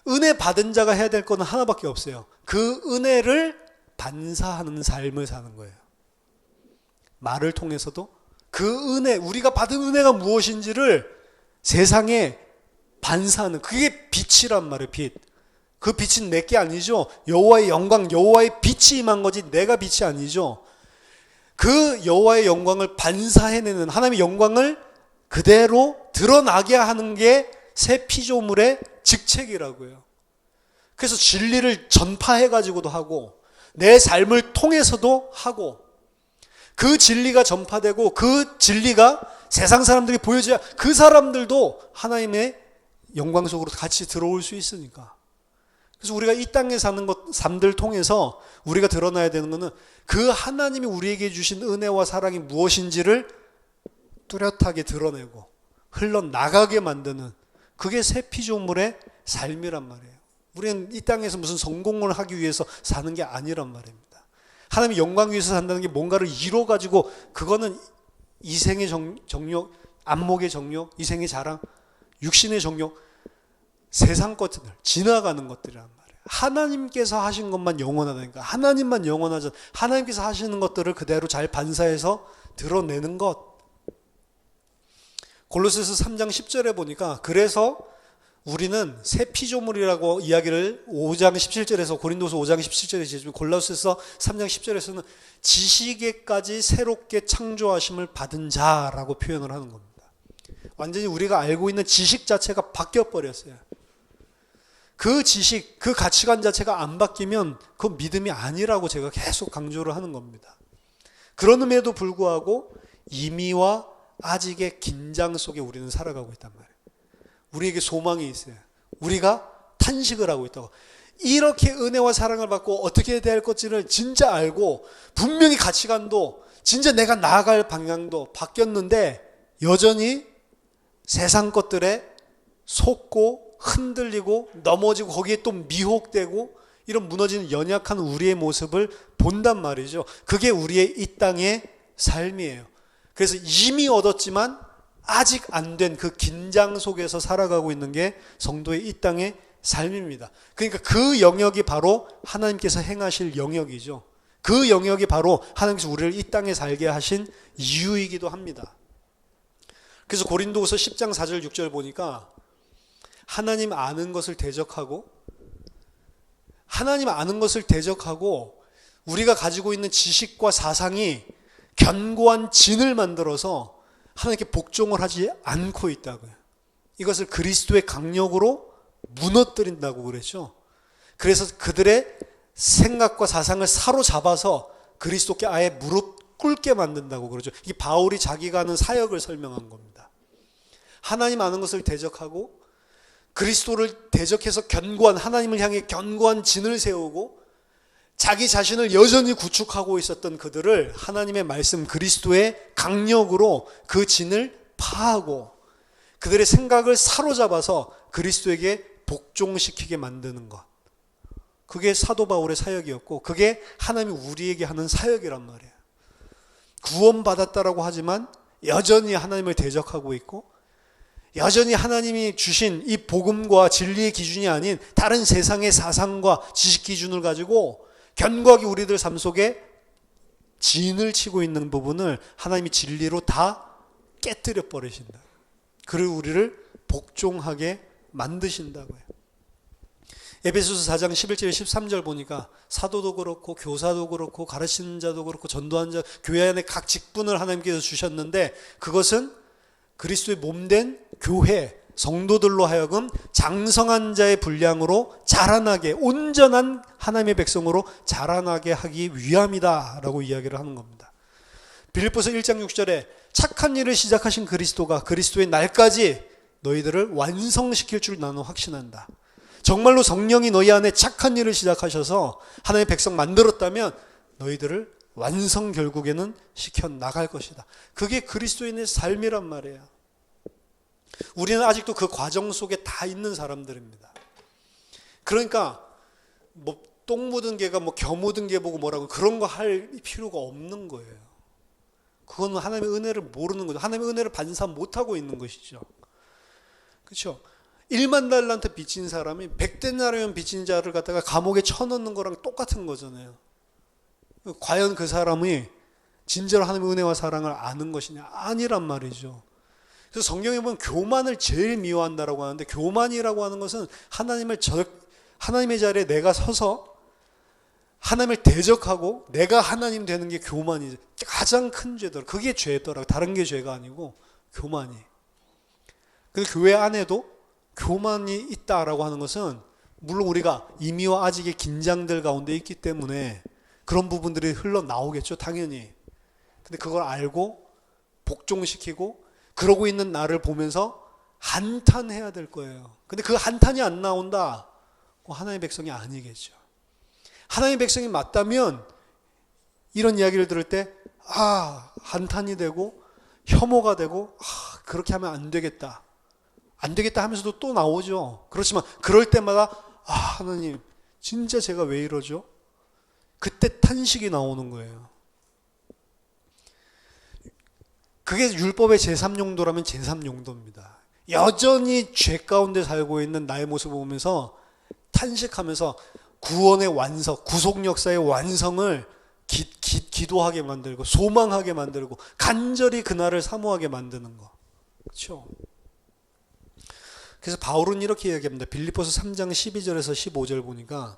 은혜 받은 자가 해야 될 거는 하나밖에 없어요. 그 은혜를 반사하는 삶을 사는 거예요. 말을 통해서도 그 은혜, 우리가 받은 은혜가 무엇인지를 세상에 반사하는, 그게 빛이란 말이에요. 빛. 그 빛은 내게 아니죠. 여호와의 영광, 여호와의 빛이 임한 거지 내가 빛이 아니죠. 그 여호와의 영광을 반사해내는, 하나님의 영광을 그대로 드러나게 하는 게 새 피조물의 직책이라고요. 그래서 진리를 전파해가지고도 하고 내 삶을 통해서도 하고, 그 진리가 전파되고 그 진리가 세상 사람들이 보여줘야 그 사람들도 하나님의 영광 속으로 같이 들어올 수 있으니까. 그래서 우리가 이 땅에 사는 삶들 통해서 우리가 드러나야 되는 것은 그 하나님이 우리에게 주신 은혜와 사랑이 무엇인지를 뚜렷하게 드러내고 흘러나가게 만드는, 그게 새 피조물의 삶이란 말이에요. 우리는 이 땅에서 무슨 성공을 하기 위해서 사는 게 아니란 말입니다. 하나님의 영광 위해서 산다는 게 뭔가를 이뤄가지고, 그거는 이생의 정욕, 안목의 정욕, 이생의 자랑, 육신의 정욕, 세상 것들, 지나가는 것들이란 말이에요. 하나님께서 하신 것만 영원하다니까. 하나님만 영원하죠. 하나님께서 하시는 것들을 그대로 잘 반사해서 드러내는 것. 골로새서 3장 10절에 보니까 그래서 우리는 새 피조물이라고 이야기를 5장 17절에서, 고린도서 5장 17절에 지금 골로새서 3장 10절에서는 지식에까지 새롭게 창조하심을 받은 자라고 표현을 하는 겁니다. 완전히 우리가 알고 있는 지식 자체가 바뀌어 버렸어요. 그 지식, 그 가치관 자체가 안 바뀌면 그건 믿음이 아니라고 제가 계속 강조를 하는 겁니다. 그럼에도 불구하고 이미와 아직의 긴장 속에 우리는 살아가고 있단 말이에요. 우리에게 소망이 있어요. 우리가 탄식을 하고 있다고. 이렇게 은혜와 사랑을 받고 어떻게 해야 될 것인지를 진짜 알고 분명히 가치관도 진짜 내가 나아갈 방향도 바뀌었는데 여전히 세상 것들에 속고 흔들리고 넘어지고 거기에 또 미혹되고 이런 무너지는 연약한 우리의 모습을 본단 말이죠. 그게 우리의 이 땅의 삶이에요. 그래서 이미 얻었지만 아직 안 된 그 긴장 속에서 살아가고 있는 게 성도의 이 땅의 삶입니다. 그러니까 그 영역이 바로 하나님께서 행하실 영역이죠. 그 영역이 바로 하나님께서 우리를 이 땅에 살게 하신 이유이기도 합니다. 그래서 고린도후서 10장 4절 6절 보니까 하나님 아는 것을 대적하고, 하나님 아는 것을 대적하고 우리가 가지고 있는 지식과 사상이 견고한 진을 만들어서 하나님께 복종을 하지 않고 있다고요. 이것을 그리스도의 강력으로 무너뜨린다고 그랬죠. 그래서 그들의 생각과 사상을 사로잡아서 그리스도께 아예 무릎 꿇게 만든다고 그러죠. 이 바울이 자기가 하는 사역을 설명한 겁니다. 하나님 아는 것을 대적하고 그리스도를 대적해서 견고한, 하나님을 향해 견고한 진을 세우고 자기 자신을 여전히 구축하고 있었던 그들을 하나님의 말씀 그리스도의 강력으로 그 진을 파하고 그들의 생각을 사로잡아서 그리스도에게 복종시키게 만드는 것. 그게 사도 바울의 사역이었고 그게 하나님이 우리에게 하는 사역이란 말이에요. 구원받았다라고 하지만 여전히 하나님을 대적하고 있고 여전히 하나님이 주신 이 복음과 진리의 기준이 아닌 다른 세상의 사상과 지식 기준을 가지고 견고하게 우리들 삶 속에 진을 치고 있는 부분을 하나님이 진리로 다 깨뜨려 버리신다. 그리고 우리를 복종하게 만드신다고요. 에베소서 4장 11절 13절 보니까 사도도 그렇고 교사도 그렇고 가르치는 자도 그렇고 전도하는 자, 교회 안에 각 직분을 하나님께서 주셨는데 그것은 그리스도의 몸된 교회 성도들로 하여금 장성한 자의 분량으로 자라나게 온전한 하나님의 백성으로 자라나게 하기 위함이다 라고 이야기를 하는 겁니다. 빌립보서 1장 6절에 착한 일을 시작하신 그리스도가 그리스도의 날까지 너희들을 완성시킬 줄 나는 확신한다. 정말로 성령이 너희 안에 착한 일을 시작하셔서 하나님의 백성 만들었다면 너희들을 완성 결국에는 시켜 나갈 것이다. 그게 그리스도인의 삶이란 말이에요. 우리는 아직도 그 과정 속에 다 있는 사람들입니다. 그러니까 뭐 똥 묻은 개가 뭐 겨 묻은 개 보고 뭐라고 그런 거 할 필요가 없는 거예요. 그거는 하나님의 은혜를 모르는 거죠. 하나님의 은혜를 반사 못하고 있는 것이죠. 그렇죠? 1만 달란트 빚진 사람이 100데나리온 빚진 자를 갖다가 감옥에 쳐넣는 거랑 똑같은 거잖아요. 과연 그 사람이 진짜로 하나님의 은혜와 사랑을 아는 것이냐? 아니란 말이죠. 그래서 성경에 보면 교만을 제일 미워한다라고 하는데 교만이라고 하는 것은 하나님의 자리에 내가 서서 하나님을 대적하고 내가 하나님 되는 게 교만이죠. 가장 큰 죄더라. 그게 죄더라고. 다른 게 죄가 아니고 교만이. 근데 교회 안에도 교만이 있다라고 하는 것은 물론 우리가 이미와 아직의 긴장들 가운데 있기 때문에 그런 부분들이 흘러나오겠죠. 당연히. 근데 그걸 알고 복종시키고 그러고 있는 나를 보면서 한탄해야 될 거예요. 근데 그 한탄이 안 나온다. 하나님의 백성이 아니겠죠. 하나님의 백성이 맞다면 이런 이야기를 들을 때 한탄이 되고 혐오가 되고 그렇게 하면 안 되겠다. 안 되겠다 하면서도 또 나오죠. 그렇지만 그럴 때마다 하나님 진짜 제가 왜 이러죠? 그때 탄식이 나오는 거예요. 그게 율법의 제3용도라면 제3용도입니다. 여전히 죄 가운데 살고 있는 나의 모습을 보면서 탄식하면서 구원의 완성, 구속 역사의 완성을 기도하게 만들고 소망하게 만들고 간절히 그날을 사모하게 만드는 거. 그렇죠? 그래서 바울은 이렇게 이야기합니다. 빌립보서 3장 12절에서 15절 보니까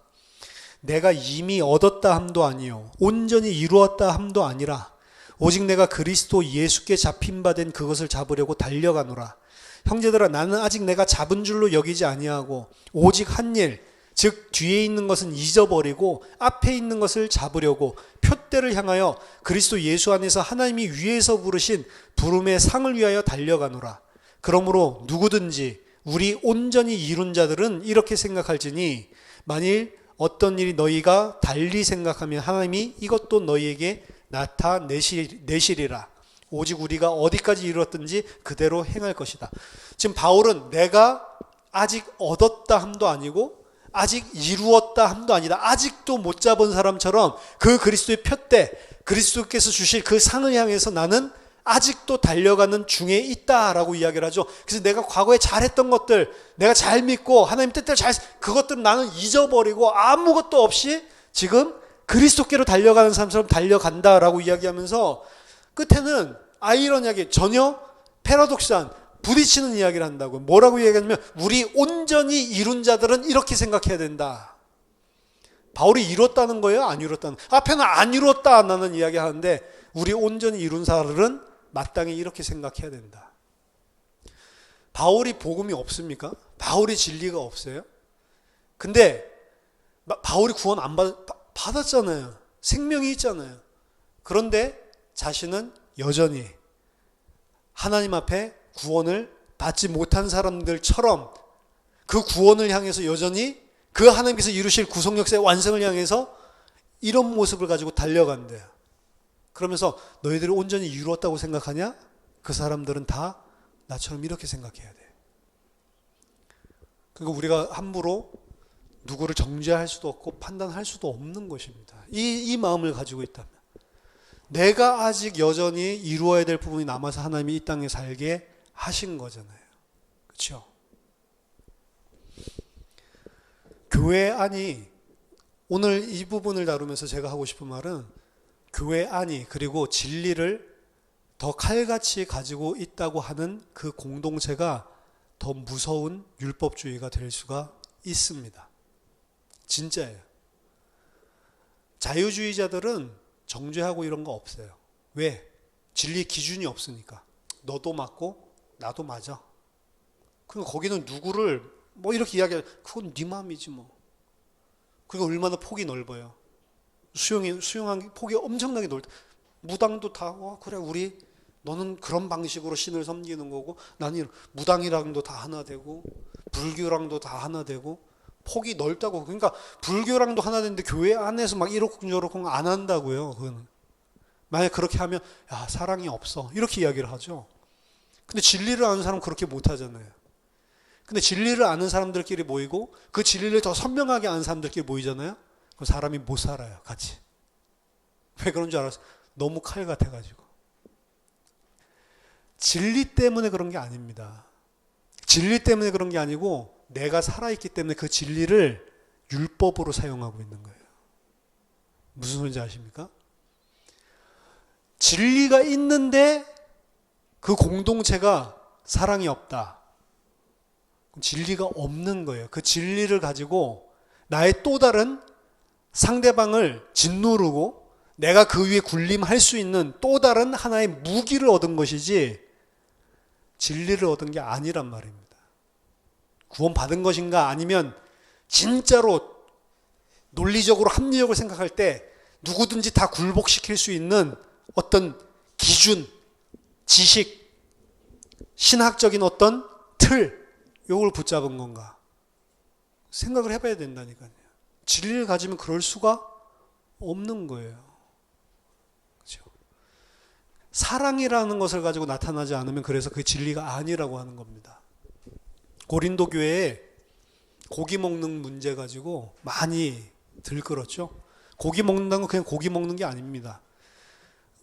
내가 이미 얻었다 함도 아니요 온전히 이루었다 함도 아니라 오직 내가 그리스도 예수께 잡힌 바 된 그것을 잡으려고 달려가노라. 형제들아 나는 아직 내가 잡은 줄로 여기지 아니하고 오직 한 일 즉 뒤에 있는 것은 잊어버리고 앞에 있는 것을 잡으려고 표대를 향하여 그리스도 예수 안에서 하나님이 위에서 부르신 부름의 상을 위하여 달려가노라. 그러므로 누구든지 우리 온전히 이룬 자들은 이렇게 생각할지니 만일 어떤 일이 너희가 달리 생각하면 하나님이 이것도 너희에게 나타내시리라. 오직 우리가 어디까지 이루었든지 그대로 행할 것이다. 지금 바울은 내가 아직 얻었다 함도 아니고 아직 이루었다 함도 아니다. 아직도 못 잡은 사람처럼 그 그리스도의 표대, 그리스도께서 주실 그 상을 향해서 나는 아직도 달려가는 중에 있다라고 이야기를 하죠. 그래서 내가 과거에 잘했던 것들, 내가 잘 믿고 하나님 뜻대로 그것들은 나는 잊어버리고 아무것도 없이 지금 그리스도께로 달려가는 사람처럼 달려간다라고 이야기하면서 끝에는 아이러니하게 전혀 패러독스한 부딪히는 이야기를 한다고. 뭐라고 이야기하냐면 우리 온전히 이룬 자들은 이렇게 생각해야 된다. 바울이 이뤘다는 거예요? 안 이뤘다는 거예요? 앞에는 안 이뤘다 나는 이야기하는데 우리 온전히 이룬 사람들은 마땅히 이렇게 생각해야 된다. 바울이 복음이 없습니까? 바울이 진리가 없어요? 근데 바울이 구원 안 받았잖아요. 생명이 있잖아요. 그런데 자신은 여전히 하나님 앞에 구원을 받지 못한 사람들처럼 그 구원을 향해서 여전히 그 하나님께서 이루실 구속 역사의 완성을 향해서 이런 모습을 가지고 달려간대요. 그러면서 너희들이 온전히 이루었다고 생각하냐? 그 사람들은 다 나처럼 이렇게 생각해야 돼. 그러니까 우리가 함부로 누구를 정죄할 수도 없고 판단할 수도 없는 것입니다. 이 마음을 가지고 있다면 내가 아직 여전히 이루어야 될 부분이 남아서 하나님이 이 땅에 살게 하신 거잖아요. 그렇죠? 교회 안이, 오늘 이 부분을 다루면서 제가 하고 싶은 말은 교회 안이 그리고 진리를 더 칼같이 가지고 있다고 하는 그 공동체가 더 무서운 율법주의가 될 수가 있습니다. 진짜예요. 자유주의자들은 정죄하고 이런 거 없어요. 왜? 진리 기준이 없으니까. 너도 맞고 나도 맞아. 그러니까 거기는 누구를 뭐 이렇게 이야기해, 그건 네 마음이지 뭐. 그게 얼마나 폭이 넓어요. 수용한 폭이 엄청나게 넓다. 무당도 다 그래 우리 너는 그런 방식으로 신을 섬기는 거고 나는 무당이랑도 다 하나 되고 불교랑도 다 하나 되고 폭이 넓다고. 그러니까 불교랑도 하나 되는데 교회 안에서 막 이러쿵저러쿵 안 한다고요. 그거는. 만약 그렇게 하면 야 사랑이 없어 이렇게 이야기를 하죠. 근데 진리를 아는 사람은 그렇게 못 하잖아요. 근데 진리를 아는 사람들끼리 모이고 그 진리를 더 선명하게 아는 사람들끼리 모이잖아요. 그 사람이 못 살아요 같이. 왜 그런 줄 알았어? 너무 칼 같아가지고. 진리 때문에 그런 게 아닙니다. 진리 때문에 그런 게 아니고 내가 살아있기 때문에 그 진리를 율법으로 사용하고 있는 거예요. 무슨 소리인지 아십니까? 진리가 있는데 그 공동체가 사랑이 없다. 진리가 없는 거예요. 그 진리를 가지고 나의 또 다른 상대방을 짓누르고 내가 그 위에 군림할 수 있는 또 다른 하나의 무기를 얻은 것이지 진리를 얻은 게 아니란 말입니다. 구원받은 것인가 아니면 진짜로 논리적으로 합리적으로 생각할 때 누구든지 다 굴복시킬 수 있는 어떤 기준, 지식, 신학적인 어떤 틀, 요걸 붙잡은 건가? 생각을 해봐야 된다니까요. 진리를 가지면 그럴 수가 없는 거예요. 그렇죠? 사랑이라는 것을 가지고 나타나지 않으면 그래서 그 진리가 아니라고 하는 겁니다. 고린도 교회에 고기 먹는 문제 가지고 많이 들끓었죠. 고기 먹는다는 건 그냥 고기 먹는 게 아닙니다.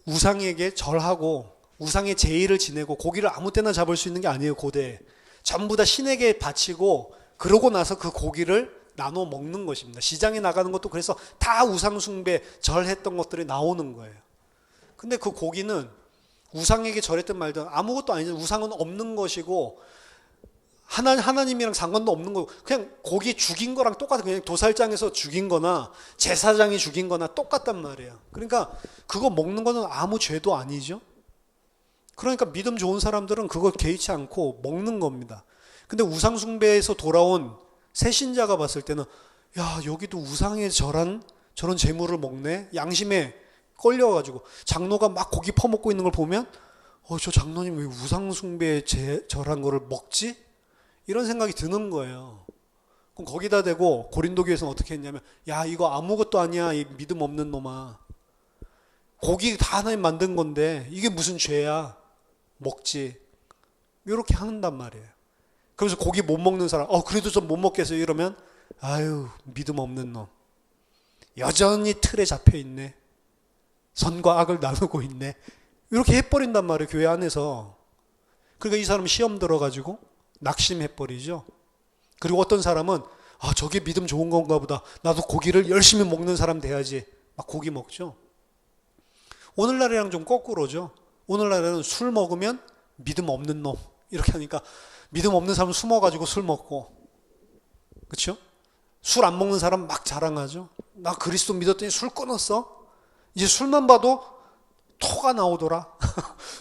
우상에게 절하고 우상의 제의를 지내고 고기를 아무 때나 잡을 수 있는 게 아니에요. 고대에. 전부 다 신에게 바치고 그러고 나서 그 고기를 나눠 먹는 것입니다. 시장에 나가는 것도 그래서 다 우상 숭배, 절했던 것들이 나오는 거예요. 근데 그 고기는 우상에게 절했든 말든 아무것도 아니죠. 우상은 없는 것이고 하나님이랑 상관도 없는 거고 그냥 고기 죽인 거랑 똑같아. 그냥 도살장에서 죽인 거나 제사장이 죽인 거나 똑같단 말이에요. 그러니까 그거 먹는 거는 아무 죄도 아니죠. 그러니까 믿음 좋은 사람들은 그거 개의치 않고 먹는 겁니다. 근데 우상 숭배에서 돌아온 새신자가 봤을 때는 야 여기도 우상에 절한 저런 재물을 먹네. 양심에 걸려가지고 장로가 막 고기 퍼먹고 있는 걸 보면 저 장로님 왜 우상 숭배에 절한 거를 먹지? 이런 생각이 드는 거예요. 그럼 거기다 대고 고린도 교회에서는 어떻게 했냐면 야 이거 아무것도 아니야 이 믿음 없는 놈아. 고기 다 하나님 만든 건데 이게 무슨 죄야. 먹지. 이렇게 한단 말이에요. 그래서 고기 못 먹는 사람 그래도 좀 못 먹겠어요 이러면 아유 믿음 없는 놈. 여전히 틀에 잡혀 있네. 선과 악을 나누고 있네. 이렇게 해버린단 말이에요 교회 안에서. 그러니까 이 사람은 시험 들어가지고 낙심해버리죠. 그리고 어떤 사람은 저게 믿음 좋은 건가 보다. 나도 고기를 열심히 먹는 사람 돼야지. 막 고기 먹죠. 오늘날이랑 좀 거꾸로죠. 오늘날에는 술 먹으면 믿음 없는 놈 이렇게 하니까 믿음 없는 사람은 숨어가지고 술 먹고 그렇죠? 술 안 먹는 사람 막 자랑하죠. 나 그리스도 믿었더니 술 끊었어. 이제 술만 봐도 토가 나오더라.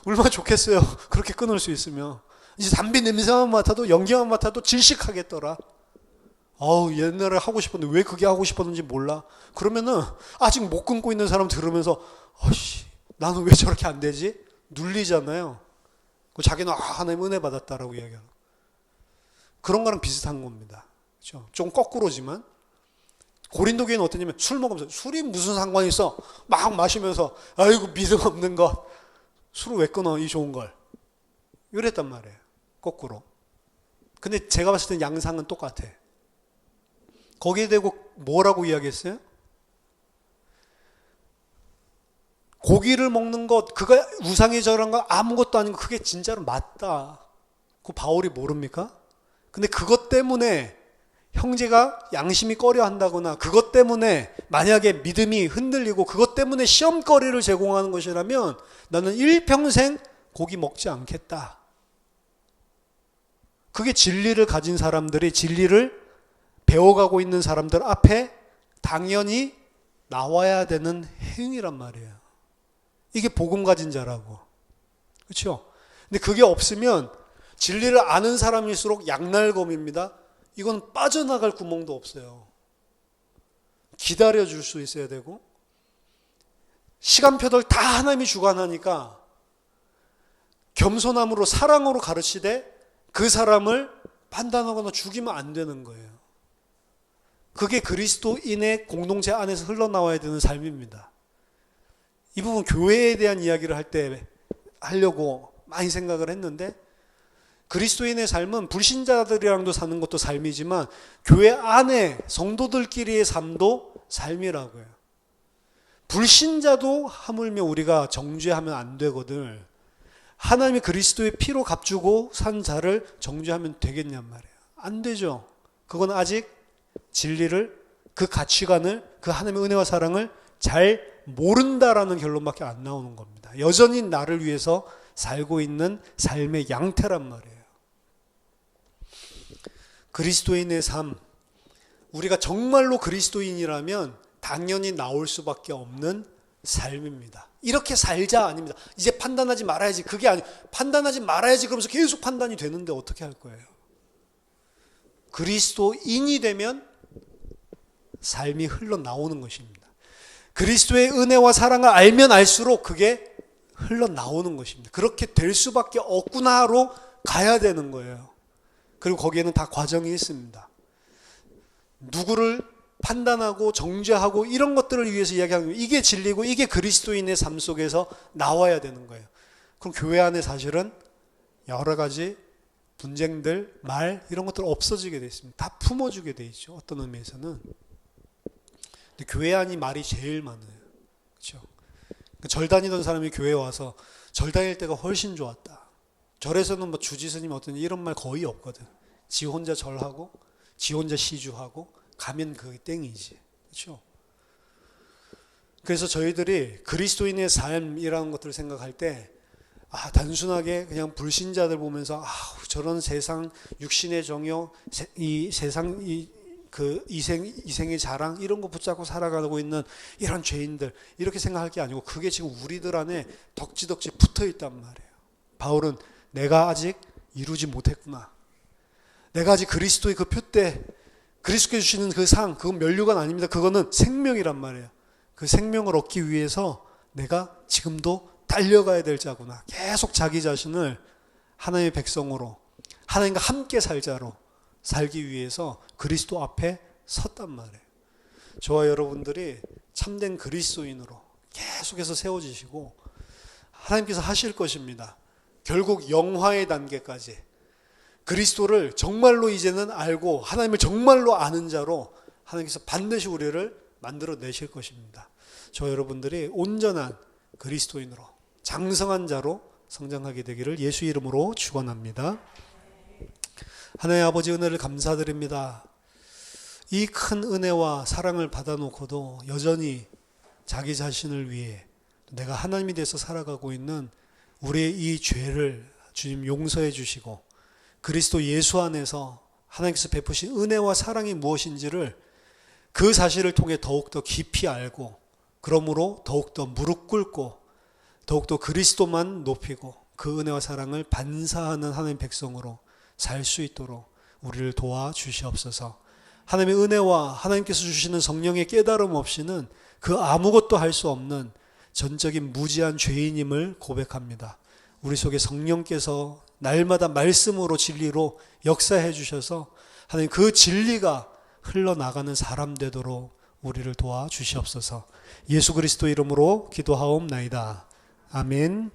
얼마나 좋겠어요. 그렇게 끊을 수 있으면. 이제 담배 냄새만 맡아도 연기만 맡아도 질식하겠더라. 옛날에 하고 싶었는데 왜 그게 하고 싶었는지 몰라. 그러면은 아직 못 끊고 있는 사람 들으면서 나는 왜 저렇게 안 되지? 눌리잖아요. 자기는 하나님 은혜 받았다라고 이야기하고. 그런 거랑 비슷한 겁니다. 그렇죠? 좀 거꾸로지만 고린도 교회는 어떠냐면 술 먹으면서 술이 무슨 상관이 있어? 막 마시면서 아이고 믿음 없는 것. 술을 왜 끊어 이 좋은 걸. 이랬단 말이에요. 거꾸로. 근데 제가 봤을 땐 양상은 똑같아. 거기에 대고 뭐라고 이야기했어요? 고기를 먹는 것, 그가 우상에 절한 건 아무것도 아니고 그게 진짜로 맞다. 그 바울이 모릅니까? 근데 그것 때문에 형제가 양심이 꺼려 한다거나 그것 때문에 만약에 믿음이 흔들리고 그것 때문에 시험거리를 제공하는 것이라면 나는 일평생 고기 먹지 않겠다. 그게 진리를 가진 사람들이 진리를 배워가고 있는 사람들 앞에 당연히 나와야 되는 행위란 말이에요. 이게 복음 가진 자라고. 그렇죠? 근데 그게 없으면 진리를 아는 사람일수록 양날검입니다. 이건 빠져나갈 구멍도 없어요. 기다려줄 수 있어야 되고 시간표들 다 하나님이 주관하니까 겸손함으로 사랑으로 가르치되 그 사람을 판단하거나 죽이면 안 되는 거예요. 그게 그리스도인의 공동체 안에서 흘러나와야 되는 삶입니다. 이 부분 교회에 대한 이야기를 할 때 하려고 많이 생각을 했는데 그리스도인의 삶은 불신자들이랑도 사는 것도 삶이지만 교회 안에 성도들끼리의 삶도 삶이라고요. 불신자도 하물며 우리가 정죄하면 안 되거든. 하나님이 그리스도의 피로 값주고 산 자를 정죄하면 되겠냔 말이에요. 안 되죠. 그건 아직 진리를, 그 가치관을, 그 하나님의 은혜와 사랑을 잘 모른다라는 결론밖에 안 나오는 겁니다. 여전히 나를 위해서 살고 있는 삶의 양태란 말이에요. 그리스도인의 삶, 우리가 정말로 그리스도인이라면 당연히 나올 수밖에 없는 삶입니다. 이렇게 살자 아닙니다. 이제 판단하지 말아야지. 그게 아니에요. 판단하지 말아야지 그러면서 계속 판단이 되는데 어떻게 할 거예요? 그리스도인이 되면 삶이 흘러나오는 것입니다. 그리스도의 은혜와 사랑을 알면 알수록 그게 흘러나오는 것입니다. 그렇게 될 수밖에 없구나로 가야 되는 거예요. 그리고 거기에는 다 과정이 있습니다. 누구를 판단하고 정죄하고 이런 것들을 위해서 이야기하는 거예요. 이게 진리고 이게 그리스도인의 삶 속에서 나와야 되는 거예요. 그럼 교회 안에 사실은 여러 가지 분쟁들, 말 이런 것들 없어지게 돼 있습니다. 다 품어주게 돼 있죠. 어떤 의미에서는. 근데 교회 안이 말이 제일 많아요. 그렇죠? 절 다니던 사람이 교회에 와서 절 다닐 때가 훨씬 좋았다. 절에서는 뭐 주지스님 어떤 이런 말 거의 없거든. 지 혼자 절하고 지 혼자 시주하고 가면 그게 땡이지. 그렇죠? 그래서 저희들이 그리스도인의 삶이라는 것들을 생각할 때 단순하게 그냥 불신자들 보면서 저런 세상 육신의 정욕, 이 세상 그 이생의 자랑 이런 거 붙잡고 살아가고 있는 이런 죄인들 이렇게 생각할 게 아니고 그게 지금 우리들 안에 덕지덕지 붙어 있단 말이에요. 바울은 내가 아직 이루지 못했구나. 내가 아직 그리스도의 그 표대, 그리스도께 주시는 그 상, 그건 면류관 아닙니다. 그거는 생명이란 말이에요. 그 생명을 얻기 위해서 내가 지금도 달려가야 될 자구나. 계속 자기 자신을 하나님의 백성으로, 하나님과 함께 살자로 살기 위해서 그리스도 앞에 섰단 말이에요. 저와 여러분들이 참된 그리스도인으로 계속해서 세워지시고 하나님께서 하실 것입니다. 결국 영화의 단계까지 그리스도를 정말로 이제는 알고 하나님을 정말로 아는 자로 하나님께서 반드시 우리를 만들어 내실 것입니다. 저 여러분들이 온전한 그리스도인으로 장성한 자로 성장하게 되기를 예수 이름으로 축원합니다. 하나님 아버지 은혜를 감사드립니다. 이 큰 은혜와 사랑을 받아놓고도 여전히 자기 자신을 위해 내가 하나님이 돼서 살아가고 있는 우리의 이 죄를 주님 용서해 주시고 그리스도 예수 안에서 하나님께서 베푸신 은혜와 사랑이 무엇인지를 그 사실을 통해 더욱더 깊이 알고 그러므로 더욱더 무릎 꿇고 더욱더 그리스도만 높이고 그 은혜와 사랑을 반사하는 하나님 백성으로 살 수 있도록 우리를 도와주시옵소서. 하나님의 은혜와 하나님께서 주시는 성령의 깨달음 없이는 그 아무것도 할 수 없는 전적인 무지한 죄인임을 고백합니다. 우리 속에 성령께서 날마다 말씀으로 진리로 역사해 주셔서 하나님 그 진리가 흘러나가는 사람 되도록 우리를 도와주시옵소서. 예수 그리스도 이름으로 기도하옵나이다. 아멘.